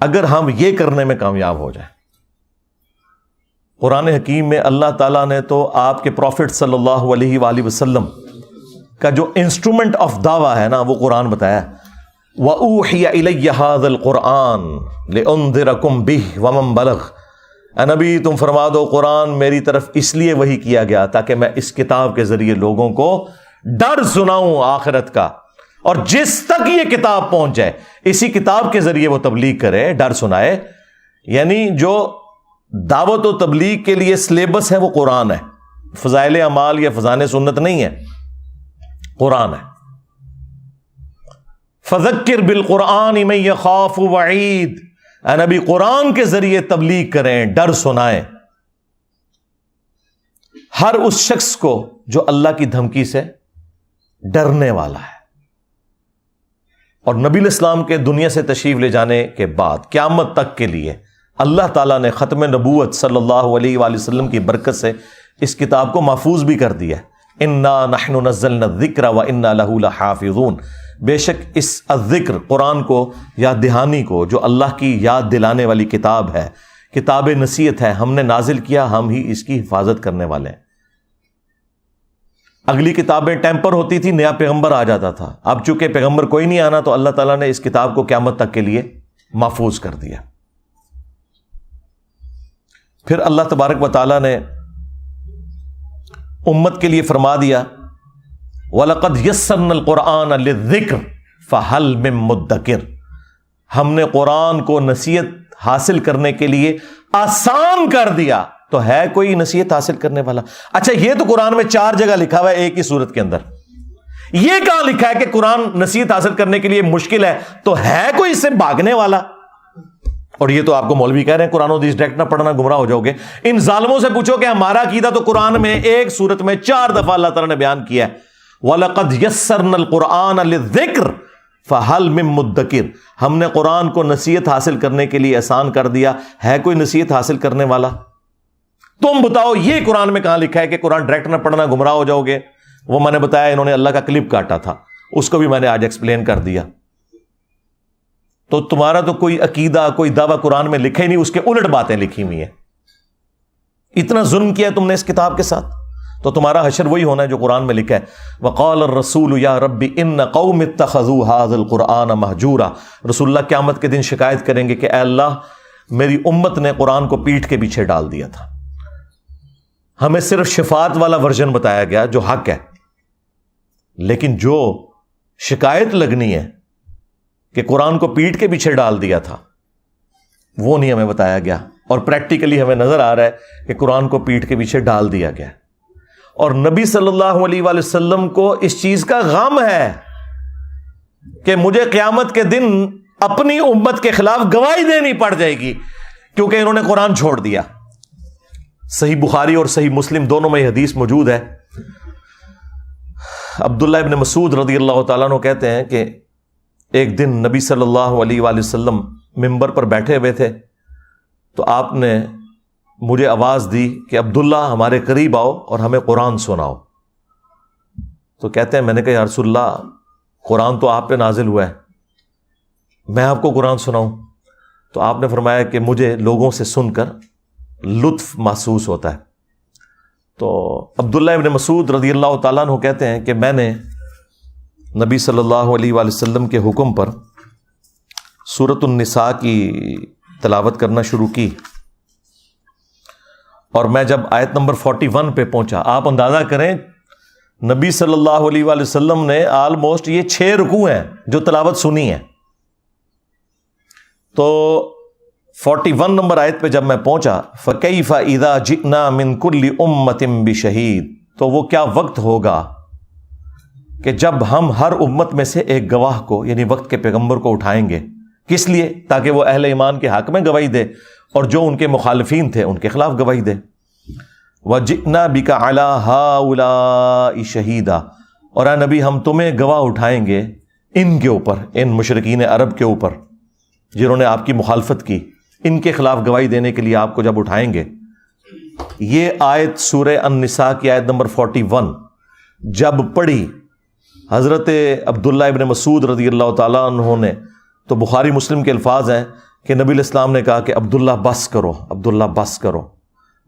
[SPEAKER 3] اگر ہم یہ کرنے میں کامیاب ہو جائیں۔ قرآن حکیم میں اللہ تعالیٰ نے تو آپ کے پروفٹ صلی اللہ علیہ وآلہ وسلم کا جو انسٹرومنٹ آف دعویٰ ہے نا، وہ قرآن بتایا۔ وَأُوحِيَ إِلَيَّ هَذَا الْقُرْآنُ لِأُنذِرَكُمْ بِهِ وَمَنْ بَلَغَ، اے نبی تم فرما دو قرآن میری طرف اس لیے وحی کیا گیا تاکہ میں اس کتاب کے ذریعے لوگوں کو ڈر سناؤں آخرت کا، اور جس تک یہ کتاب پہنچ جائے اسی کتاب کے ذریعے وہ تبلیغ کرے، ڈر سنائے۔ یعنی جو دعوت و تبلیغ کے لیے سلیبس ہے وہ قرآن ہے، فضائل اعمال یا فضائل سنت نہیں ہے، قرآن ہے۔ فذکر بالقرآن من یخاف وعید، اے نبی قرآن کے ذریعے تبلیغ کریں، ڈر سنائیں ہر اس شخص کو جو اللہ کی دھمکی سے ڈرنے والا ہے۔ اور نبی الاسلام کے دنیا سے تشریف لے جانے کے بعد قیامت تک کے لیے اللہ تعالیٰ نے ختم نبوت صلی اللہ علیہ وآلہ وسلم کی برکت سے اس کتاب کو محفوظ بھی کر دیا۔ انا نحن نزلنا الذکر وانا لہ لحافظون، بے شک اس الذکر قرآن کو، یاد دہانی کو، جو اللہ کی یاد دلانے والی کتاب ہے، کتاب نصیحت ہے، ہم نے نازل کیا، ہم ہی اس کی حفاظت کرنے والے ہیں۔ اگلی کتابیں ٹیمپر ہوتی تھی، نیا پیغمبر آ جاتا تھا، اب چونکہ پیغمبر کوئی نہیں آنا تو اللہ تعالیٰ نے اس کتاب کو قیامت تک کے لیے محفوظ کر دیا۔ پھر اللہ تبارک و تعالیٰ نے امت کے لیے فرما دیا وَلَقَدْ يَسَّرْنَا الْقُرْآنَ لِلذِّكْرِ فَهَلْ مِن مُدَّكِرٍ، ہم نے قرآن کو نصیحت حاصل کرنے کے لیے آسان کر دیا، تو ہے کوئی نصیحت حاصل کرنے والا؟ اچھا یہ تو قرآن میں 4 جگہ لکھا ہوا ہے ایک ہی سورت کے اندر، یہ کہاں لکھا ہے کہ قرآن نصیحت حاصل کرنے کے لیے مشکل ہے؟ تو ہے کوئی اس سے بھاگنے والا؟ اور یہ تو آپ کو مولوی کہہ رہے ہیں قرآن و حدیث ڈائریکٹ نہ پڑھنا گمراہ ہو جاؤ گے۔ ان ظالموں سے پوچھو کہ ہمارا عقیدہ تو قرآن میں ایک سورت میں 4 دفعہ اللہ تعالیٰ نے بیان کیا ہے، وَلَقَدْ يَسَّرْنَا الْقُرْآنَ لِلذِّكْرِ فَهَلْ مِن مُدَّكِرٍ، ہم نے قرآن کو نصیحت حاصل کرنے کے لیے آسان کر دیا، ہے کوئی نصیحت حاصل کرنے والا؟ تم بتاؤ یہ قرآن میں کہاں لکھا ہے کہ قرآن ڈائریکٹ نہ پڑھنا گمراہ ہو جاؤ گے؟ وہ میں نے بتایا، انہوں نے اللہ کا کلپ کاٹا تھا، اس کو بھی میں نے آج ایکسپلین کر دیا۔ تو تمہارا تو کوئی عقیدہ، کوئی دعویٰ قرآن میں لکھا ہی نہیں، اس کے الٹ باتیں لکھی ہوئی ہیں۔ اتنا ظلم کیا تم نے اس کتاب کے ساتھ، تو تمہارا حشر وہی ہونا ہے جو قرآن میں لکھا ہے۔ وقال الرسول یا ربی ان قوم اتخذوا هذا القرآن مہجورا، رسول اللہ قیامت کے دن شکایت کریں گے کہ اے اللہ میری امت نے قرآن کو پیٹھ کے پیچھے ڈال دیا تھا، ہمیں صرف شفاعت والا ورژن بتایا گیا جو حق ہے، لیکن جو شکایت لگنی ہے کہ قرآن کو پیٹھ کے پیچھے ڈال دیا تھا، وہ نہیں ہمیں بتایا گیا، اور پریکٹیکلی ہمیں نظر آ رہا ہے کہ قرآن کو پیٹھ کے پیچھے ڈال دیا گیا، اور نبی صلی اللہ علیہ وآلہ وسلم کو اس چیز کا غم ہے کہ مجھے قیامت کے دن اپنی امت کے خلاف گواہی دینی پڑ جائے گی کیونکہ انہوں نے قرآن چھوڑ دیا۔ صحیح بخاری اور صحیح مسلم دونوں میں یہ حدیث موجود ہے۔ عبداللہ ابن مسعود رضی اللہ تعالیٰ عنہ کہتے ہیں کہ ایک دن نبی صلی اللہ علیہ وآلہ وسلم ممبر پر بیٹھے ہوئے تھے، تو آپ نے مجھے آواز دی کہ عبداللہ ہمارے قریب آؤ اور ہمیں قرآن سناؤ۔ تو کہتے ہیں میں نے کہا یا رسول اللہ قرآن تو آپ پہ نازل ہوا ہے، میں آپ کو قرآن سناؤں؟ تو آپ نے فرمایا کہ مجھے لوگوں سے سن کر لطف محسوس ہوتا ہے۔ تو عبداللہ ابن مسعود رضی اللہ تعالیٰ عنہ کہتے ہیں کہ میں نے نبی صلی اللہ علیہ وآلہ وسلم کے حکم پر سورۃ النساء کی تلاوت کرنا شروع کی، اور میں جب آیت نمبر 41 پہ پہنچا، آپ اندازہ کریں نبی صلی اللہ علیہ وآلہ وسلم نے آلموسٹ یہ 6 رکوع ہیں جو تلاوت سنی ہے، تو 41 نمبر آیت پہ جب میں پہنچا فَكَيْفَ إِذَا جِئْنَا مِن كُلِّ أُمَّةٍ بِشَهِيدٍ، تو وہ کیا وقت ہوگا کہ جب ہم ہر امت میں سے ایک گواہ کو یعنی وقت کے پیغمبر کو اٹھائیں گے، کس لیے؟ تاکہ وہ اہل ایمان کے حق میں گواہی دے اور جو ان کے مخالفین تھے ان کے خلاف گواہی دے۔ وَجِئْنَا بِكَ عَلَىٰ هَٰؤُلَاءِ شَهِيدًا، اور اے نبی ہم تمہیں گواہ اٹھائیں گے ان کے اوپر، ان مشرکین عرب کے اوپر جنہوں نے آپ کی مخالفت کی، ان کے خلاف گواہی دینے کے لیے آپ کو جب اٹھائیں گے۔ یہ آیت سورہ النساء کی آیت نمبر 41 جب پڑھی حضرت عبداللہ ابن مسعود رضی اللہ تعالیٰ عنہ نے، تو بخاری مسلم کے الفاظ ہیں کہ نبی علیہ السلام نے کہا کہ عبداللہ بس کرو، عبداللہ بس کرو۔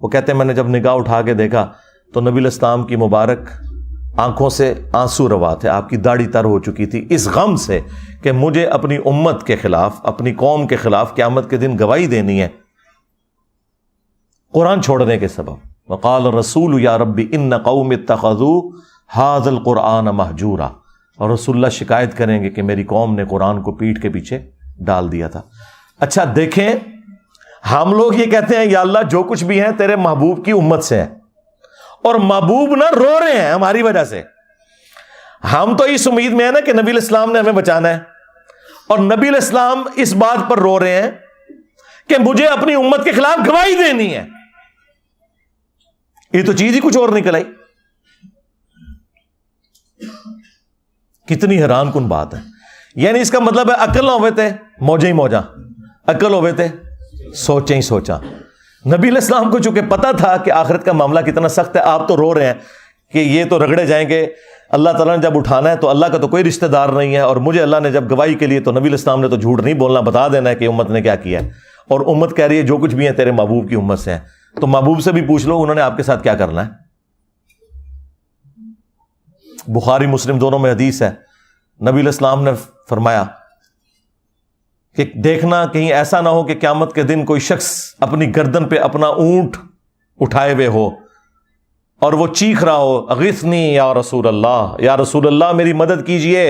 [SPEAKER 3] وہ کہتے ہیں میں نے جب نگاہ اٹھا کے دیکھا تو نبی علیہ السلام کی مبارک آنکھوں سے آنسو روا تھے، آپ کی داڑھی تر ہو چکی تھی اس غم سے کہ مجھے اپنی امت کے خلاف، اپنی قوم کے خلاف قیامت کے دن گواہی دینی ہے قرآن چھوڑنے کے سبب۔ وقال الرسول یا ربی ان قوم اتخذوا ھذا القرآن مہجورا، اور رسول اللہ شکایت کریں گے کہ میری قوم نے قرآن کو پیٹھ کے پیچھے ڈال دیا تھا۔ اچھا دیکھیں، ہم لوگ یہ کہتے ہیں یا اللہ جو کچھ بھی ہیں تیرے محبوب کی امت سے ہے، اور محبوب نہ رو رہے ہیں ہماری وجہ سے۔ ہم تو اس امید میں ہیں نا کہ نبی علیہ السلام نے ہمیں بچانا ہے، اور نبی علیہ السلام اس بات پر رو رہے ہیں کہ مجھے اپنی امت کے خلاف گواہی دینی ہے۔ یہ تو چیز ہی کچھ اور نکل آئی۔ کتنی حیران کن بات ہے۔ یعنی اس کا مطلب ہے عقل نہ ہوئے تھے موجیں ہی موجاں، عقل ہوئے تھے سوچیں ہی سوچاں۔ نبی علیہ السلام کو چونکہ پتا تھا کہ آخرت کا معاملہ کتنا سخت ہے، آپ تو رو رہے ہیں کہ یہ تو رگڑے جائیں گے، اللہ تعالیٰ نے جب اٹھانا ہے تو اللہ کا تو کوئی رشتہ دار نہیں ہے، اور مجھے اللہ نے جب گواہی کے لیے، تو نبی علیہ السلام نے تو جھوٹ نہیں بولنا، بتا دینا ہے کہ امت نے کیا کیا ہے، اور امت کہہ رہی ہے جو کچھ بھی ہے تیرے محبوب کی امت سے ہے۔ تو محبوب سے بھی پوچھ لو انہوں نے آپ کے ساتھ کیا کرنا ہے۔ بخاری مسلم دونوں میں حدیث ہے، نبی علیہ السلام نے فرمایا کہ دیکھنا کہیں ایسا نہ ہو کہ قیامت کے دن کوئی شخص اپنی گردن پہ اپنا اونٹ اٹھائے ہوئے ہو اور وہ چیخ رہا ہو اغثنی یا رسول اللہ، یا رسول اللہ میری مدد کیجئے،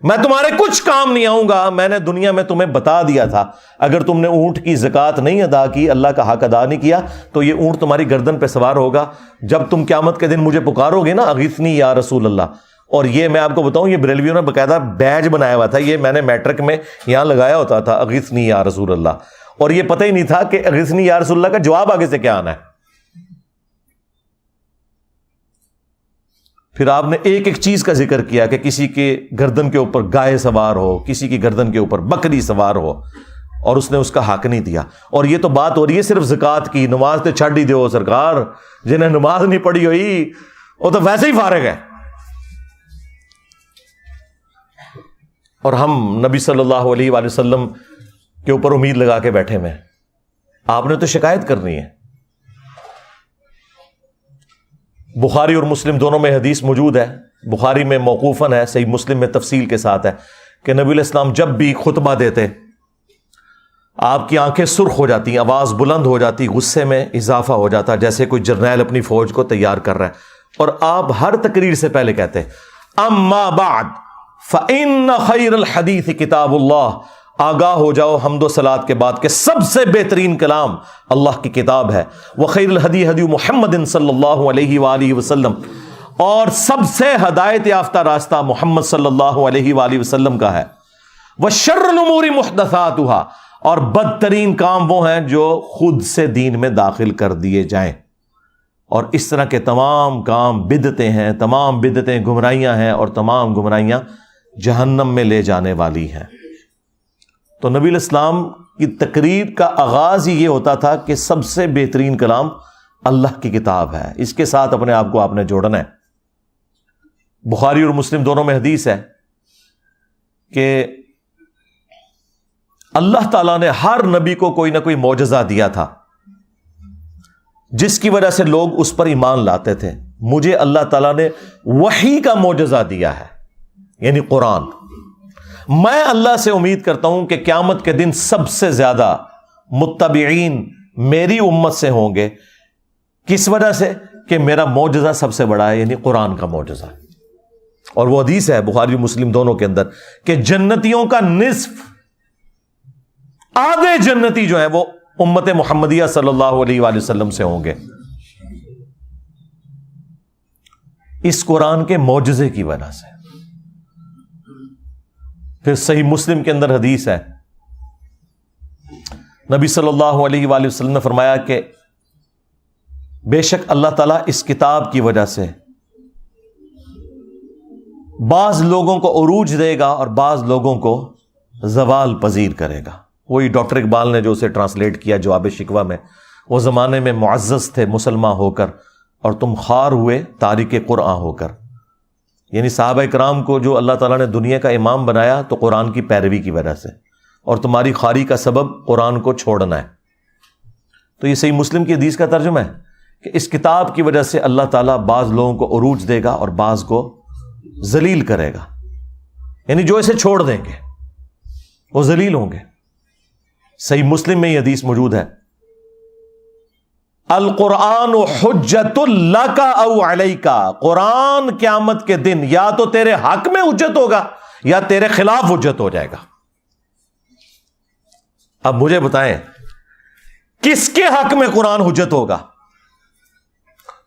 [SPEAKER 3] میں تمہارے کچھ کام نہیں آؤں گا، میں نے دنیا میں تمہیں بتا دیا تھا اگر تم نے اونٹ کی زکوٰۃ نہیں ادا کی، اللہ کا حق ادا نہیں کیا، تو یہ اونٹ تمہاری گردن پہ سوار ہوگا، جب تم قیامت کے دن مجھے پکارو گے نا اغثنی یا رسول اللہ۔ اور یہ میں آپ کو بتاؤں، یہ بریلویوں نے باقاعدہ بیج بنایا ہوا تھا، یہ میں نے میٹرک میں یہاں لگایا ہوتا تھا اغثنی یا رسول اللہ، اور یہ پتہ ہی نہیں تھا کہ اغثنی یا رسول اللہ کا جواب آگے سے کیا آنا ہے۔ پھر آپ نے ایک ایک چیز کا ذکر کیا کہ کسی کے گردن کے اوپر گائے سوار ہو، کسی کی گردن کے اوپر بکری سوار ہو، اور اس نے اس کا حق نہیں دیا۔ اور یہ تو بات ہو رہی ہے صرف زکوٰۃ کی، نماز تو چھڈ ہی دیو سرکار، جنہیں نماز نہیں پڑھی ہوئی وہ تو ویسے ہی فارغ ہے۔ اور ہم نبی صلی اللہ علیہ وآلہ وسلم کے اوپر امید لگا کے بیٹھے ہوئے ہیں، آپ نے تو شکایت کرنی ہے۔ بخاری اور مسلم دونوں میں حدیث موجود ہے، بخاری میں موقوفاً ہے، صحیح مسلم میں تفصیل کے ساتھ ہے کہ نبی علیہ السلام جب بھی خطبہ دیتے آپ کی آنکھیں سرخ ہو جاتی، آواز بلند ہو جاتی، غصے میں اضافہ ہو جاتا جیسے کوئی جرنیل اپنی فوج کو تیار کر رہا ہے، اور آپ ہر تقریر سے پہلے کہتے اما بعد فَإِنَّ خَيْرَ الْحَدِيثِ کتاب اللہ، آگاہ ہو جاؤ حمد و صلات کے بعد کہ سب سے بہترین کلام اللہ کی کتاب ہے. وَخَيْرُ الْهَدِي هَدِيُّ مُحَمَّدٍ صلی اللہ علیہ وآلہ وسلم، اور سب سے ہدایت یافتہ راستہ محمد صلی اللہ علیہ وآلہ وسلم کا ہے. وَشَرُّ الْأُمُورِ مُحْدَثَاتُهَا، اور بدترین کام وہ ہیں جو خود سے دین میں داخل کر دیے جائیں. اور اس طرح کے تمام کام بدعتیں ہیں، تمام بدعتیں گمراہیاں ہیں، اور تمام گمراہیاں جہنم میں لے جانے والی ہیں. تو نبی علیہ السلام کی تقریر کا آغاز ہی یہ ہوتا تھا کہ سب سے بہترین کلام اللہ کی کتاب ہے. اس کے ساتھ اپنے آپ کو آپ نے جوڑنا ہے. بخاری اور مسلم دونوں میں حدیث ہے کہ اللہ تعالیٰ نے ہر نبی کو کوئی نہ کوئی معجزہ دیا تھا جس کی وجہ سے لوگ اس پر ایمان لاتے تھے. مجھے اللہ تعالیٰ نے وحی کا معجزہ دیا ہے، یعنی قرآن. میں اللہ سے امید کرتا ہوں کہ قیامت کے دن سب سے زیادہ متبعین میری امت سے ہوں گے. کس وجہ سے؟ کہ میرا معجزہ سب سے بڑا ہے، یعنی قرآن کا معجزہ. اور وہ حدیث ہے بخاری مسلم دونوں کے اندر کہ جنتیوں کا نصف، آدھے جنتی جو ہیں وہ امت محمدیہ صلی اللہ علیہ وآلہ وسلم سے ہوں گے، اس قرآن کے معجزے کی وجہ سے. پھر صحیح مسلم کے اندر حدیث ہے، نبی صلی اللہ علیہ وآلہ وسلم نے فرمایا کہ بے شک اللہ تعالیٰ اس کتاب کی وجہ سے بعض لوگوں کو عروج دے گا اور بعض لوگوں کو زوال پذیر کرے گا. وہی ڈاکٹر اقبال نے جو اسے ٹرانسلیٹ کیا جواب شکوہ میں، وہ زمانے میں معزز تھے مسلمان ہو کر اور تم خوار ہوئے تارک قرآن ہو کر. یعنی صحابہ کرام کو جو اللہ تعالیٰ نے دنیا کا امام بنایا تو قرآن کی پیروی کی وجہ سے، اور تمہاری خواری کا سبب قرآن کو چھوڑنا ہے. تو یہ صحیح مسلم کی حدیث کا ترجمہ ہے کہ اس کتاب کی وجہ سے اللہ تعالیٰ بعض لوگوں کو عروج دے گا اور بعض کو ذلیل کرے گا. یعنی جو اسے چھوڑ دیں گے وہ ذلیل ہوں گے. صحیح مسلم میں یہ حدیث موجود ہے، القرآن حجت لک او علیک، قرآن قیامت کے دن یا تو تیرے حق میں حجت ہوگا یا تیرے خلاف حجت ہو جائے گا. اب مجھے بتائیں کس کے حق میں قرآن حجت ہوگا؟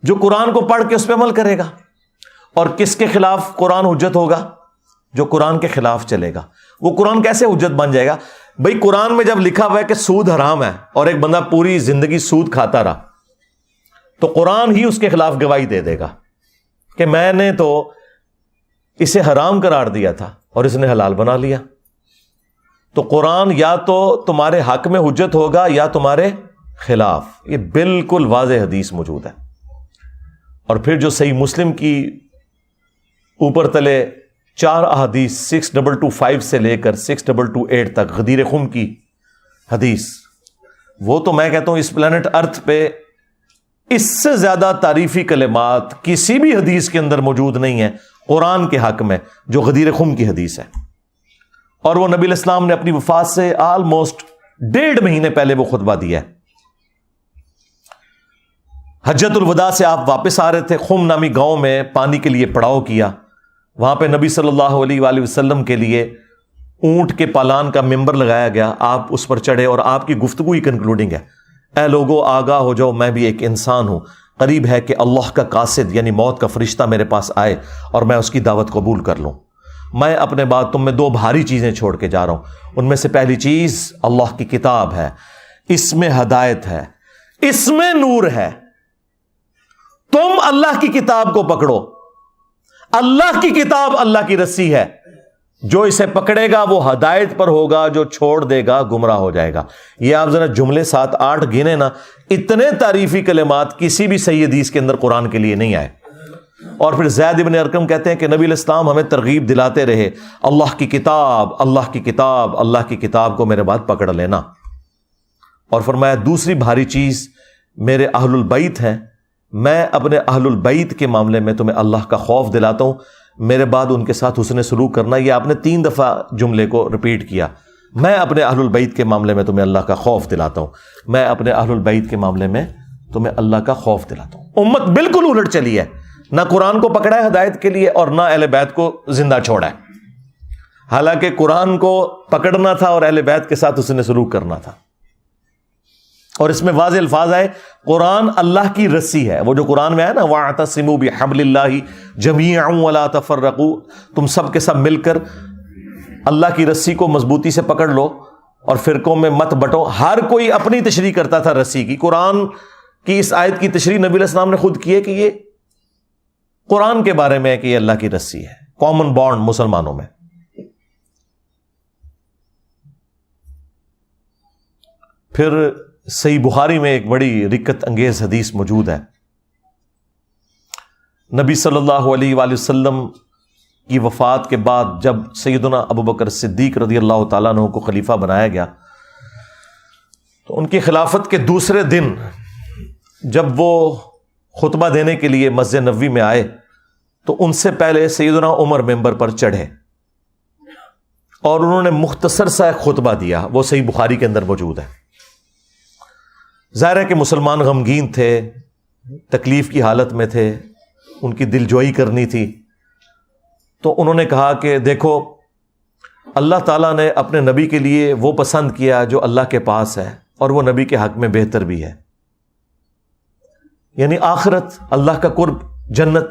[SPEAKER 3] جو قرآن کو پڑھ کے اس پہ عمل کرے گا. اور کس کے خلاف قرآن حجت ہوگا؟ جو قرآن کے خلاف چلے گا. وہ قرآن کیسے حجت بن جائے گا؟ بھئی قرآن میں جب لکھا ہوا ہے کہ سود حرام ہے اور ایک بندہ پوری زندگی سود کھاتا رہا تو قرآن ہی اس کے خلاف گواہی دے دے گا کہ میں نے تو اسے حرام قرار دیا تھا اور اس نے حلال بنا لیا. تو قرآن یا تو تمہارے حق میں حجت ہوگا یا تمہارے خلاف. یہ بالکل واضح حدیث موجود ہے. اور پھر جو صحیح مسلم کی اوپر تلے 4 احادیث 6225 سے لے کر 6228 تک غدیر خم کی حدیث، وہ تو میں کہتا ہوں اس پلانٹ ارتھ پہ اس سے زیادہ تعریفی کلمات کسی بھی حدیث کے اندر موجود نہیں ہیں قرآن کے حق میں جو غدیر خم کی حدیث ہے. اور وہ نبی علیہ السلام نے اپنی وفات سے آلموسٹ 1.5 مہینے پہلے وہ خطبہ دیا ہے. حجت الوداع سے آپ واپس آ رہے تھے، خم نامی گاؤں میں پانی کے لیے پڑاؤ کیا. وہاں پہ نبی صلی اللہ علیہ وآلہ وسلم کے لیے اونٹ کے پالان کا ممبر لگایا گیا. آپ اس پر چڑھے اور آپ کی گفتگو ہی کنکلوڈنگ ہے، اے لوگو آگاہ ہو جاؤ، میں بھی ایک انسان ہوں، قریب ہے کہ اللہ کا قاصد یعنی موت کا فرشتہ میرے پاس آئے اور میں اس کی دعوت قبول کر لوں. میں اپنے بعد تم میں 2 بھاری چیزیں چھوڑ کے جا رہا ہوں. ان میں سے پہلی چیز اللہ کی کتاب ہے، اس میں ہدایت ہے، اس میں نور ہے. تم اللہ کی کتاب کو پکڑو. اللہ کی کتاب اللہ کی رسی ہے، جو اسے پکڑے گا وہ ہدایت پر ہوگا، جو چھوڑ دے گا گمراہ ہو جائے گا. یہ آپ ذرا جملے 7-8 گنے نا، اتنے تعریفی کلمات کسی بھی صحیح حدیث کے اندر قرآن کے لیے نہیں آئے. اور پھر زید ابن ارقم کہتے ہیں کہ نبی علیہ السلام ہمیں ترغیب دلاتے رہے، اللہ کی کتاب، اللہ کی کتاب، اللہ کی کتاب کو میرے بعد پکڑ لینا. اور فرمایا دوسری بھاری چیز میرے اہل البیت ہیں، میں اپنے اہل البیت کے معاملے میں تمہیں اللہ کا خوف دلاتا ہوں، میرے بعد ان کے ساتھ حسن سلوک کرنا. یہ آپ نے 3 دفعہ جملے کو ریپیٹ کیا. میں اپنے اہل البیت کے معاملے میں تمہیں اللہ کا خوف دلاتا ہوں، میں اپنے اہل البیت کے معاملے میں تمہیں اللہ کا خوف دلاتا ہوں. امت بالکل الٹ چلی ہے، نہ قرآن کو پکڑا ہے ہدایت کے لیے اور نہ اہل بیت کو زندہ چھوڑا ہے. حالانکہ قرآن کو پکڑنا تھا اور اہل بیت کے ساتھ اس نے سلوک کرنا تھا. اور اس میں واضح الفاظ آئے قرآن اللہ کی رسی ہے. وہ جو قرآن میں ہے نا وَاعْتَصِمُوا بِحَبْلِ اللَّهِ جَمِيعًا وَلَا تَفَرَّقُوا، تم سب کے سب مل کر اللہ کی رسی کو مضبوطی سے پکڑ لو اور فرقوں میں مت بٹو. ہر کوئی اپنی تشریح کرتا تھا رسی کی. قرآن کی اس آیت کی تشریح نبی علیہ السلام نے خود کی ہے کہ یہ قرآن کے بارے میں ہے کہ یہ اللہ کی رسی ہے، کامن بانڈ مسلمانوں میں. پھر صحیح بخاری میں ایک بڑی رکت انگیز حدیث موجود ہے. نبی صلی اللہ علیہ وآلہ وسلم کی وفات کے بعد جب سیدنا ابوبکر صدیق رضی اللہ تعالیٰ عنہ کو خلیفہ بنایا گیا تو ان کی خلافت کے دوسرے دن جب وہ خطبہ دینے کے لیے مسجد نبوی میں آئے تو ان سے پہلے سیدنا عمر ممبر پر چڑھے اور انہوں نے مختصر سا خطبہ دیا. وہ صحیح بخاری کے اندر موجود ہے. ظاہر ہے کہ مسلمان غمگین تھے، تکلیف کی حالت میں تھے، ان کی دل جوئی کرنی تھی. تو انہوں نے کہا کہ دیکھو اللہ تعالیٰ نے اپنے نبی کے لیے وہ پسند کیا جو اللہ کے پاس ہے اور وہ نبی کے حق میں بہتر بھی ہے، یعنی آخرت، اللہ کا قرب، جنت.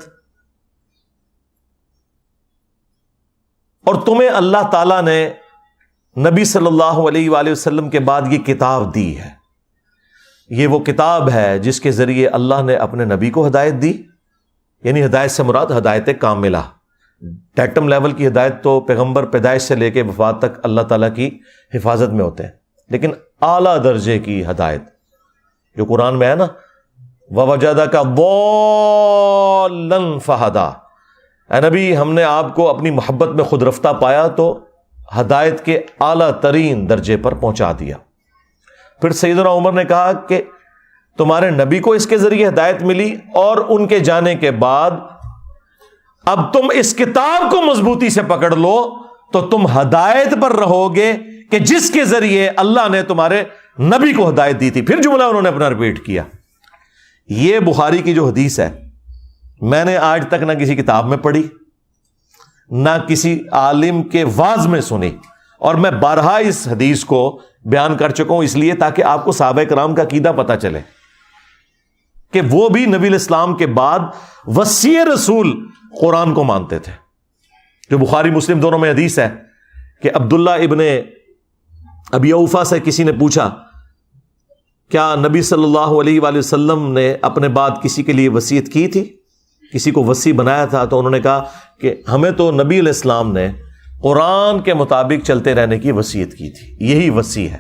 [SPEAKER 3] اور تمہیں اللہ تعالیٰ نے نبی صلی اللہ علیہ وآلہ وسلم کے بعد یہ کتاب دی ہے. یہ وہ کتاب ہے جس کے ذریعے اللہ نے اپنے نبی کو ہدایت دی، یعنی ہدایت سے مراد ہدایت کاملہ. ڈیکٹم لیول کی ہدایت تو پیغمبر پیدائش سے لے کے وفات تک اللہ تعالیٰ کی حفاظت میں ہوتے ہیں، لیکن اعلیٰ درجے کی ہدایت جو قرآن میں ہے نا وَوَجَدَكَ ضَالًّا فَهَدَىٰ، اے نبی ہم نے آپ کو اپنی محبت میں خود رفتہ پایا تو ہدایت کے اعلیٰ ترین درجے پر پہنچا دیا. پھر سیدنا عمر نے کہا کہ تمہارے نبی کو اس کے ذریعے ہدایت ملی اور ان کے جانے کے بعد اب تم اس کتاب کو مضبوطی سے پکڑ لو تو تم ہدایت پر رہو گے کہ جس کے ذریعے اللہ نے تمہارے نبی کو ہدایت دی تھی. پھر جملہ انہوں نے اپنا ریپیٹ کیا. یہ بخاری کی جو حدیث ہے میں نے آج تک نہ کسی کتاب میں پڑھی نہ کسی عالم کے واعظ میں سنی، اور میں بارہا اس حدیث کو بیان کر چکا ہوں اس لیے تاکہ آپ کو صحابہ کرام کا عقیدہ پتہ چلے کہ وہ بھی نبی علیہ السلام کے بعد وصی رسول قرآن کو مانتے تھے. جو بخاری مسلم دونوں میں حدیث ہے کہ عبداللہ ابن ابی اوفا سے کسی نے پوچھا کیا نبی صلی اللہ علیہ وآلہ وسلم نے اپنے بعد کسی کے لیے وصیت کی تھی، کسی کو وصی بنایا تھا؟ تو انہوں نے کہا کہ ہمیں تو نبی علیہ السلام نے قرآن کے مطابق چلتے رہنے کی وصیت کی تھی، یہی وصی ہے.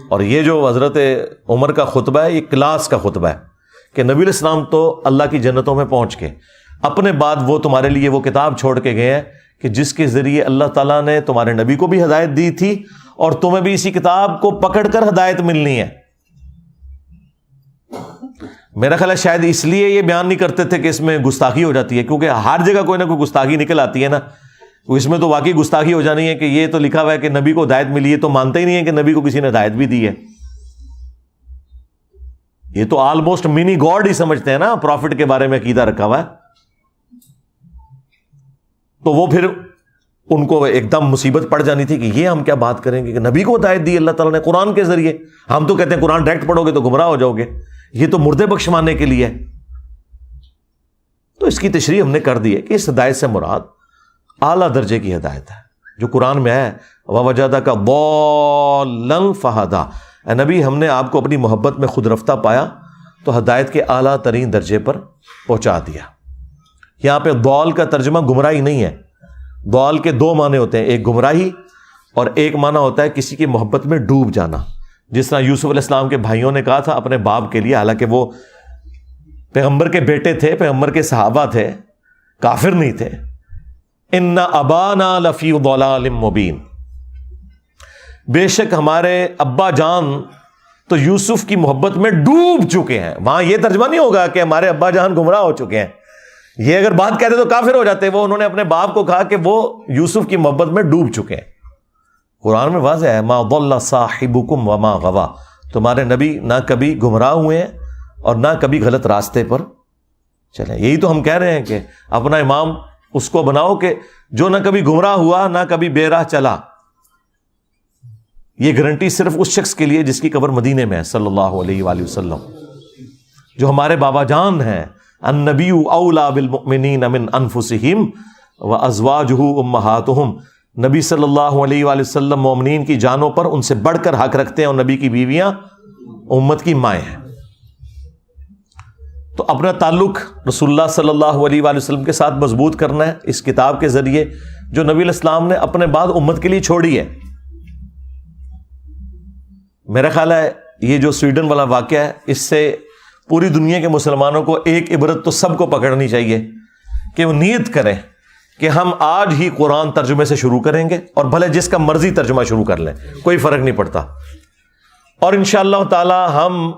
[SPEAKER 3] اور یہ جو حضرت عمر کا خطبہ ہے یہ کلاس کا خطبہ ہے کہ نبی علیہ السلام تو اللہ کی جنتوں میں پہنچ کے اپنے بعد وہ تمہارے لیے وہ کتاب چھوڑ کے گئے ہیں کہ جس کے ذریعے اللہ تعالیٰ نے تمہارے نبی کو بھی ہدایت دی تھی اور تمہیں بھی اسی کتاب کو پکڑ کر ہدایت ملنی ہے. میرا خیال ہے شاید اس لیے یہ بیان نہیں کرتے تھے کہ اس میں گستاخی ہو جاتی ہے، کیونکہ ہر جگہ کوئی نہ کوئی گستاخی نکل آتی ہے نا. اس میں تو واقعی گستاخی ہو جانی ہے کہ یہ تو لکھا ہوا ہے کہ نبی کو ہدایت ملی ہے، تو مانتے ہی نہیں ہے کہ نبی کو کسی نے ہدایت بھی دی ہے. یہ تو آلموسٹ منی گاڈ ہی سمجھتے ہیں نا پروفٹ کے بارے میں عقیدہ رکھا ہوا ہے. تو وہ پھر ان کو ایک دم مصیبت پڑ جانی تھی کہ یہ ہم کیا بات کریں گے کہ نبی کو ہدایت دی اللہ تعالیٰ نے قرآن کے ذریعے. ہم تو کہتے ہیں قرآن ڈائریکٹ پڑھو گے تو گمراہ ہو جاؤ گے، یہ تو مردے بخشوانے کے لیے. تو اس کی تشریح ہم نے کر دی ہے کہ اس ہدایت سے مراد اعلیٰ درجے کی ہدایت ہے جو قرآن میں ہے وَوَجَدَكَ ضَالًّا فَهَدَىٰ. اے نبی ہم نے آپ کو اپنی محبت میں خود رفتہ پایا تو ہدایت کے اعلیٰ ترین درجے پر پہنچا دیا. یہاں پہ ضال کا ترجمہ گمراہی نہیں ہے. ضال کے دو معنی ہوتے ہیں، ایک گمراہی اور ایک معنی ہوتا ہے کسی کی محبت میں ڈوب جانا. جس طرح یوسف علیہ السلام کے بھائیوں نے کہا تھا اپنے باپ کے لیے، حالانکہ وہ پیغمبر کے بیٹے تھے، پیغمبر کے صحابہ تھے، کافر نہیں تھے، ان ابانا لفی ضلال مبین، بے شک ہمارے ابا جان تو یوسف کی محبت میں ڈوب چکے ہیں. وہاں یہ ترجمہ نہیں ہوگا کہ ہمارے ابا جان گمراہ ہو چکے ہیں، یہ اگر بات کہتے تو کافر ہو جاتے. وہ انہوں نے اپنے باپ کو کہا کہ وہ یوسف کی محبت میں ڈوب چکے ہیں. قرآن میں واضح ہے ما ضل صاحبکم وما غوا، تمہارے نبی نہ کبھی گمراہ ہوئے ہیں اور نہ کبھی غلط راستے پر چلیں. یہی تو ہم کہہ رہے ہیں کہ اپنا امام اس کو بناؤ کہ جو نہ کبھی گمراہ ہوا نہ کبھی بے راہ چلا. یہ گارنٹی صرف اس شخص کے لیے جس کی قبر مدینے میں ہے صلی اللہ علیہ وآلہ وسلم, جو ہمارے بابا جان ہیں. النبی اولا بالمؤمنین من انفسہم وازواجہ امہاتہم. نبی صلی اللہ علیہ وآلہ وسلم مومنین کی جانوں پر ان سے بڑھ کر حق رکھتے ہیں, اور نبی کی بیویاں امت کی مائیں ہیں. تو اپنا تعلق رسول اللہ صلی اللہ علیہ وآلہ وسلم کے ساتھ مضبوط کرنا ہے اس کتاب کے ذریعے جو نبی علیہ السلام نے اپنے بعد امت کے لیے چھوڑی ہے. میرا خیال ہے یہ جو سویڈن والا واقعہ ہے, اس سے پوری دنیا کے مسلمانوں کو ایک عبرت تو سب کو پکڑنی چاہیے کہ وہ نیت کریں کہ ہم آج ہی قرآن ترجمے سے شروع کریں گے, اور بھلے جس کا مرضی ترجمہ شروع کر لیں, کوئی فرق نہیں پڑتا. اور انشاءاللہ تعالی ہم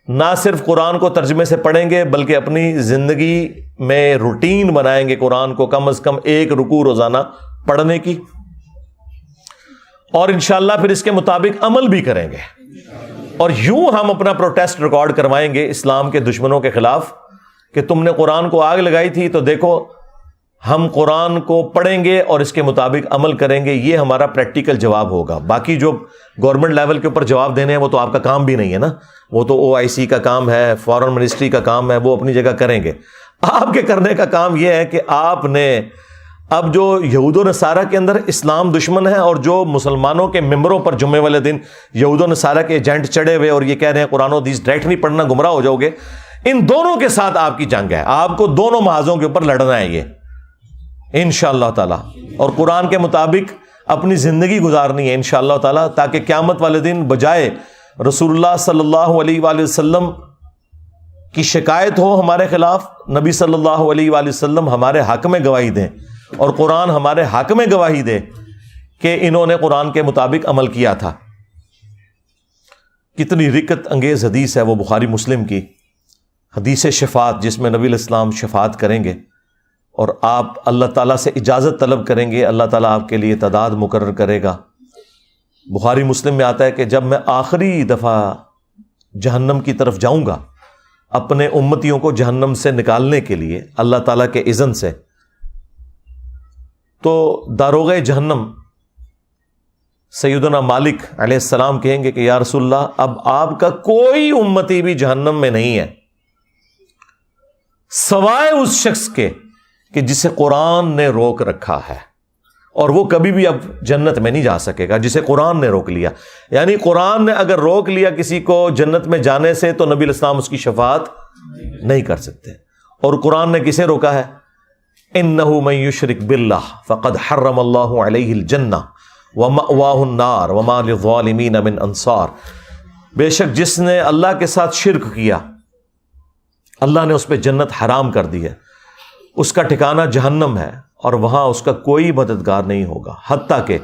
[SPEAKER 3] نہ صرف قرآن کو ترجمے سے پڑھیں گے بلکہ اپنی زندگی میں روٹین بنائیں گے قرآن کو کم از کم 1 رکوع روزانہ پڑھنے کی, اور انشاءاللہ پھر اس کے مطابق عمل بھی کریں گے. اور یوں ہم اپنا پروٹیسٹ ریکارڈ کروائیں گے اسلام کے دشمنوں کے خلاف کہ تم نے قرآن کو آگ لگائی تھی, تو دیکھو ہم قرآن کو پڑھیں گے اور اس کے مطابق عمل کریں گے. یہ ہمارا پریکٹیکل جواب ہوگا. باقی جو گورنمنٹ لیول کے اوپر جواب دینے ہیں وہ تو آپ کا کام بھی نہیں ہے نا, وہ تو OIC کا کام ہے, فارن منسٹری کا کام ہے, وہ اپنی جگہ کریں گے. آپ کے کرنے کا کام یہ ہے کہ آپ نے اب جو یہود و نصارہ کے اندر اسلام دشمن ہے اور جو مسلمانوں کے ممبروں پر جمعے والے دن یہود و نصارہ کے ایجنٹ چڑھے ہوئے اور یہ کہہ رہے ہیں قرآن و حدیث ڈائریکٹ نہیں پڑھنا گمراہ ہو جاؤ گے, ان دونوں کے ساتھ آپ کی جنگ ہے. آپ کو دونوں محاذوں کے اوپر لڑنا ہے یہ انشاءاللہ تعالی, اور قرآن کے مطابق اپنی زندگی گزارنی ہے انشاءاللہ تعالی, تاکہ قیامت والے دن بجائے رسول اللہ صلی اللہ علیہ وآلہ وسلم کی شکایت ہو ہمارے خلاف, نبی صلی اللہ علیہ وآلہ وسلم ہمارے حق میں گواہی دیں اور قرآن ہمارے حق میں گواہی دے کہ انہوں نے قرآن کے مطابق عمل کیا تھا. کتنی رکت انگیز حدیث ہے وہ بخاری مسلم کی حدیث شفاعت, جس میں نبی علیہ السلام شفاعت کریں گے اور آپ اللہ تعالیٰ سے اجازت طلب کریں گے, اللہ تعالیٰ آپ کے لیے تعداد مقرر کرے گا. بخاری مسلم میں آتا ہے کہ جب میں آخری دفعہ جہنم کی طرف جاؤں گا اپنے امتیوں کو جہنم سے نکالنے کے لیے اللہ تعالیٰ کے اذن سے, تو داروغ جہنم سیدنا مالک علیہ السلام کہیں گے کہ یا رسول اللہ, اب آپ کا کوئی امتی بھی جہنم میں نہیں ہے سوائے اس شخص کے کہ جسے قرآن نے روک رکھا ہے, اور وہ کبھی بھی اب جنت میں نہیں جا سکے گا جسے قرآن نے روک لیا. یعنی قرآن نے اگر روک لیا کسی کو جنت میں جانے سے تو نبی علیہ السلام اس کی شفاعت نہیں کر سکتے. اور قرآن نے کسے روکا ہے؟ انہ من یشرک باللہ فقد حرم اللہ علیہ الجنہ ومأواہ النار وما للظالمین من انصار. بے شک جس نے اللہ کے ساتھ شرک کیا اللہ نے اس پہ جنت حرام کر دی ہے, اس کا ٹھکانہ جہنم ہے اور وہاں اس کا کوئی مددگار نہیں ہوگا. حتیٰ کہ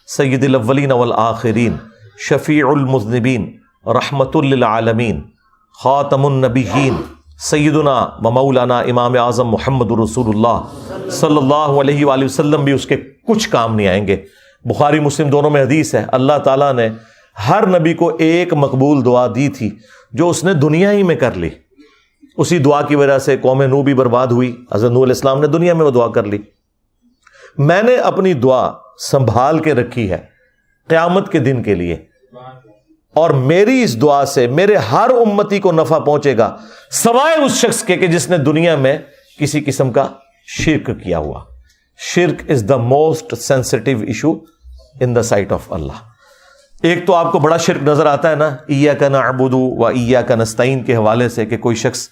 [SPEAKER 3] سید الاولین والآخرین, شفیع المذنبین, رحمت للعالمین, خاتم النبیین, سیدنا و مولانا امام اعظم محمد رسول اللہ صلی اللہ علیہ وآلہ وسلم بھی اس کے کچھ کام نہیں آئیں گے. بخاری مسلم دونوں میں حدیث ہے, اللہ تعالیٰ نے ہر نبی کو ایک مقبول دعا دی تھی جو اس نے دنیا ہی میں کر لی. اسی دعا کی وجہ سے قوم نوح بھی برباد ہوئی, حضرت نوح علیہ السلام نے دنیا میں وہ دعا کر لی. میں نے اپنی دعا سنبھال کے رکھی ہے قیامت کے دن کے لیے, اور میری اس دعا سے میرے ہر امتی کو نفع پہنچے گا سوائے اس شخص کے کہ جس نے دنیا میں کسی قسم کا شرک کیا ہوا. شرک is the most sensitive issue in the sight of اللہ. ایک تو آپ کو بڑا شرک نظر آتا ہے نا ایاک نعبد و ایاک نستعین کے حوالے سے, کہ کوئی شخص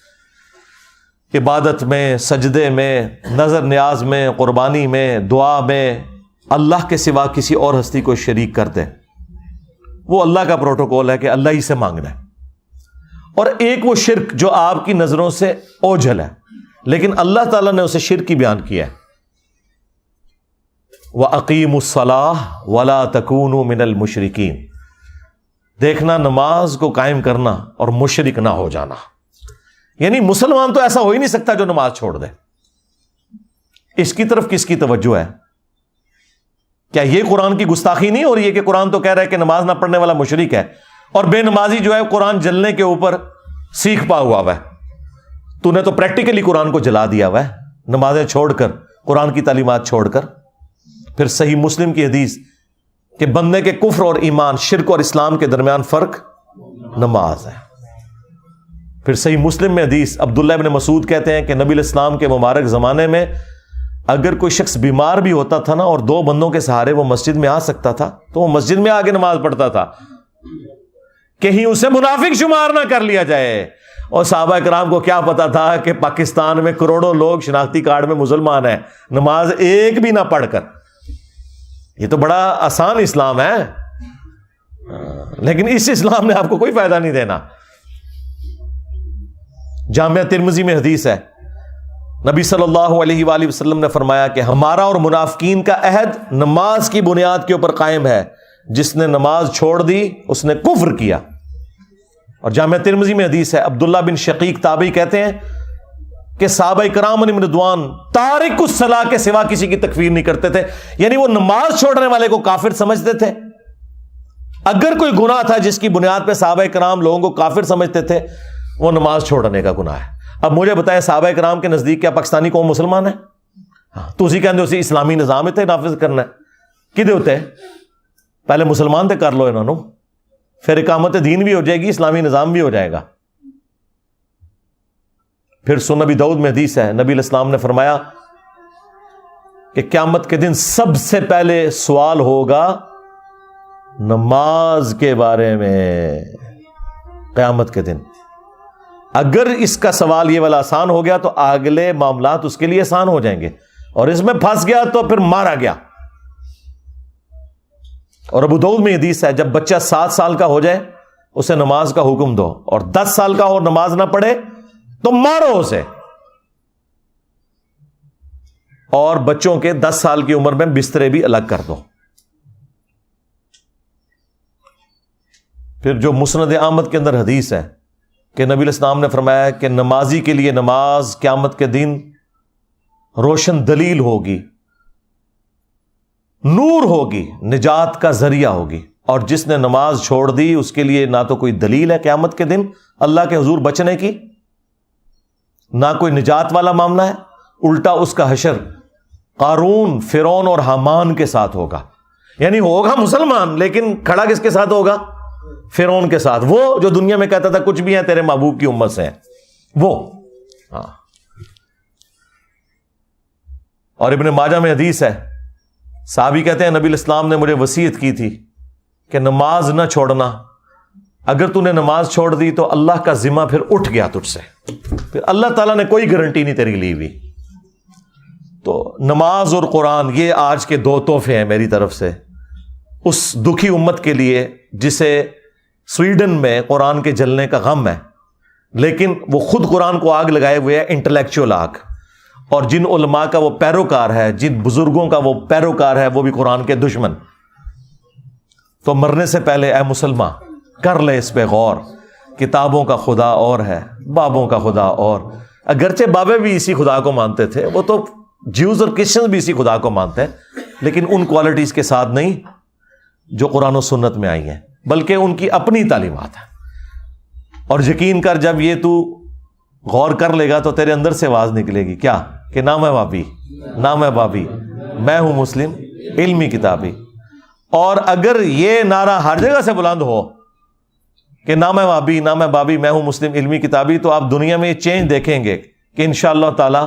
[SPEAKER 3] عبادت میں, سجدے میں, نظر نیاز میں, قربانی میں, دعا میں اللہ کے سوا کسی اور ہستی کو شریک کر دے. وہ اللہ کا پروٹوکول ہے کہ اللہ ہی سے مانگنا ہے. اور ایک وہ شرک جو آپ کی نظروں سے اوجھل ہے لیکن اللہ تعالیٰ نے اسے شرک کی بیان کیا ہے, وَأَقِيمُوا الصَّلَاةَ وَلَا تَكُونُوا مِنَ الْمُشْرِكِينَ. دیکھنا نماز کو قائم کرنا اور مشرک نہ ہو جانا. یعنی مسلمان تو ایسا ہو ہی نہیں سکتا جو نماز چھوڑ دے. اس کی طرف کس کی توجہ ہے؟ کیا یہ قرآن کی گستاخی نہیں ہو رہی ہے کہ قرآن تو کہہ رہا ہے کہ نماز نہ پڑھنے والا مشرک ہے, اور بے نمازی جو ہے قرآن جلنے کے اوپر سیکھ پا ہوا ہے. تو نے تو پریکٹیکلی قرآن کو جلا دیا ہوا ہے نمازیں چھوڑ کر, قرآن کی تعلیمات چھوڑ کر. پھر صحیح مسلم کی حدیث کہ بندے کے کفر اور ایمان، شرک اور اسلام کے درمیان فرق نماز ہے. پھر صحیح مسلم میں حدیث عبداللہ ابن مسعود کہتے ہیں کہ نبی علیہ السلام کے مبارک زمانے میں اگر کوئی شخص بیمار بھی ہوتا تھا نا اور 2 بندوں کے سہارے وہ مسجد میں آ سکتا تھا تو وہ مسجد میں آگے نماز پڑھتا تھا، کہیں اسے منافق شمار نہ کر لیا جائے. اور صحابہ کرام کو کیا پتا تھا کہ پاکستان میں کروڑوں لوگ شناختی کارڈ میں مسلمان ہیں، نماز ایک بھی نہ پڑھ کر. یہ تو بڑا آسان اسلام ہے، لیکن اس اسلام نے آپ کو کوئی فائدہ نہیں دینا. جامعہ ترمذی میں حدیث ہے، نبی صلی اللہ علیہ وآلہ وسلم نے فرمایا کہ ہمارا اور منافقین کا عہد نماز کی بنیاد کے اوپر قائم ہے، جس نے نماز چھوڑ دی اس نے کفر کیا. اور جامعہ ترمذی میں حدیث ہے، عبداللہ بن شقیق تابعی کہتے ہیں کہ صحابہ کرام علیہم رضوان تارک الصلاۃ کے سوا کسی کی تکفیر نہیں کرتے تھے، یعنی وہ نماز چھوڑنے والے کو کافر سمجھتے تھے. اگر کوئی گناہ تھا جس کی بنیاد پہ صحابہ کرام لوگوں کو کافر سمجھتے تھے، وہ نماز چھوڑنے کا گناہ ہے. اب مجھے بتائیں صحابہ کرام کے نزدیک کیا پاکستانی قوم مسلمان ہے؟ تو اسی کہتے اسی اسلامی نظام اتنے نافذ کرنا ہے کدے ہوتے ہیں؟ پہلے مسلمان تے کر لو انہوں نے، پھر اقامت دین بھی ہو جائے گی، اسلامی نظام بھی ہو جائے گا. پھر سنن ابی داؤد میں حدیث ہے، نبی علیہ السلام نے فرمایا کہ قیامت کے دن سب سے پہلے سوال ہوگا نماز کے بارے میں. قیامت کے دن اگر اس کا سوال یہ والا آسان ہو گیا تو اگلے معاملات اس کے لیے آسان ہو جائیں گے، اور اس میں پھنس گیا تو پھر مارا گیا. اور ابو داؤد میں حدیث ہے، جب بچہ 7 سال کا ہو جائے اسے نماز کا حکم دو، اور 10 سال کا اور نماز نہ پڑھے تو مارو اسے. اور بچوں کے 10 سال کی عمر میں بسترے بھی الگ کر دو. پھر جو مسند احمد کے اندر حدیث ہے کہ نبی علیہ السلام نے فرمایا کہ نمازی کے لیے نماز قیامت کے دن روشن دلیل ہوگی، نور ہوگی، نجات کا ذریعہ ہوگی. اور جس نے نماز چھوڑ دی اس کے لیے نہ تو کوئی دلیل ہے قیامت کے دن اللہ کے حضور بچنے کی، نہ کوئی نجات والا معاملہ ہے. الٹا اس کا حشر قارون، فرعون اور حامان کے ساتھ ہوگا. یعنی ہوگا مسلمان لیکن کھڑا کس کے ساتھ ہوگا؟ فرعون کے ساتھ، وہ جو دنیا میں کہتا تھا کچھ بھی ہے تیرے محبوب کی امت سے ہے وہ. ہاں. اور ابن ماجہ میں حدیث ہے، صحابی کہتے ہیں نبی علیہ السلام نے مجھے وصیت کی تھی کہ نماز نہ چھوڑنا، اگر تو نے نماز چھوڑ دی تو اللہ کا ذمہ پھر اٹھ گیا تجھ سے، پھر اللہ تعالیٰ نے کوئی گارنٹی نہیں تیری لی ہوئی. تو نماز اور قرآن یہ آج کے 2 تحفے ہیں میری طرف سے اس دکھی امت کے لیے جسے سویڈن میں قرآن کے جلنے کا غم ہے، لیکن وہ خود قرآن کو آگ لگائے ہوئے ہے، انٹلیکچوئل آگ. اور جن علماء کا وہ پیروکار ہے، جن بزرگوں کا وہ پیروکار ہے، وہ بھی قرآن کے دشمن. تو مرنے سے پہلے اے مسلمان کر لے اس پہ غور. کتابوں کا خدا اور ہے، بابوں کا خدا اور. اگرچہ بابے بھی اسی خدا کو مانتے تھے، وہ تو جیوز اور کرسچنز بھی اسی خدا کو مانتے ہیں، لیکن ان کوالٹیز کے ساتھ نہیں جو قرآن و سنت میں آئی ہیں، بلکہ ان کی اپنی تعلیمات ہیں. اور یقین کر جب یہ تو غور کر لے گا تو تیرے اندر سے آواز نکلے گی کیا کہ نہ میں بابی، نہ میں بابی، میں ہوں مسلم علمی کتابی. اور اگر یہ نعرہ ہر جگہ سے بلند ہو کہ نہ میں بابی، نہ میں بابی، میں ہوں مسلم علمی کتابی، تو آپ دنیا میں یہ چینج دیکھیں گے کہ انشاءاللہ تعالی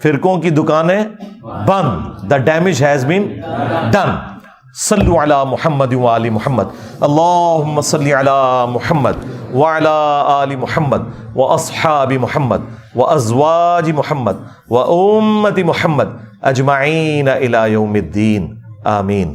[SPEAKER 3] فرقوں کی دکانیں بند. The damage has been done. صلو علی محمد وآل محمد. اللہم صلی علی محمد وعلی آل محمد واصحاب محمد وازواج محمد وامت محمد اجمعین الی یوم الدین. آمین.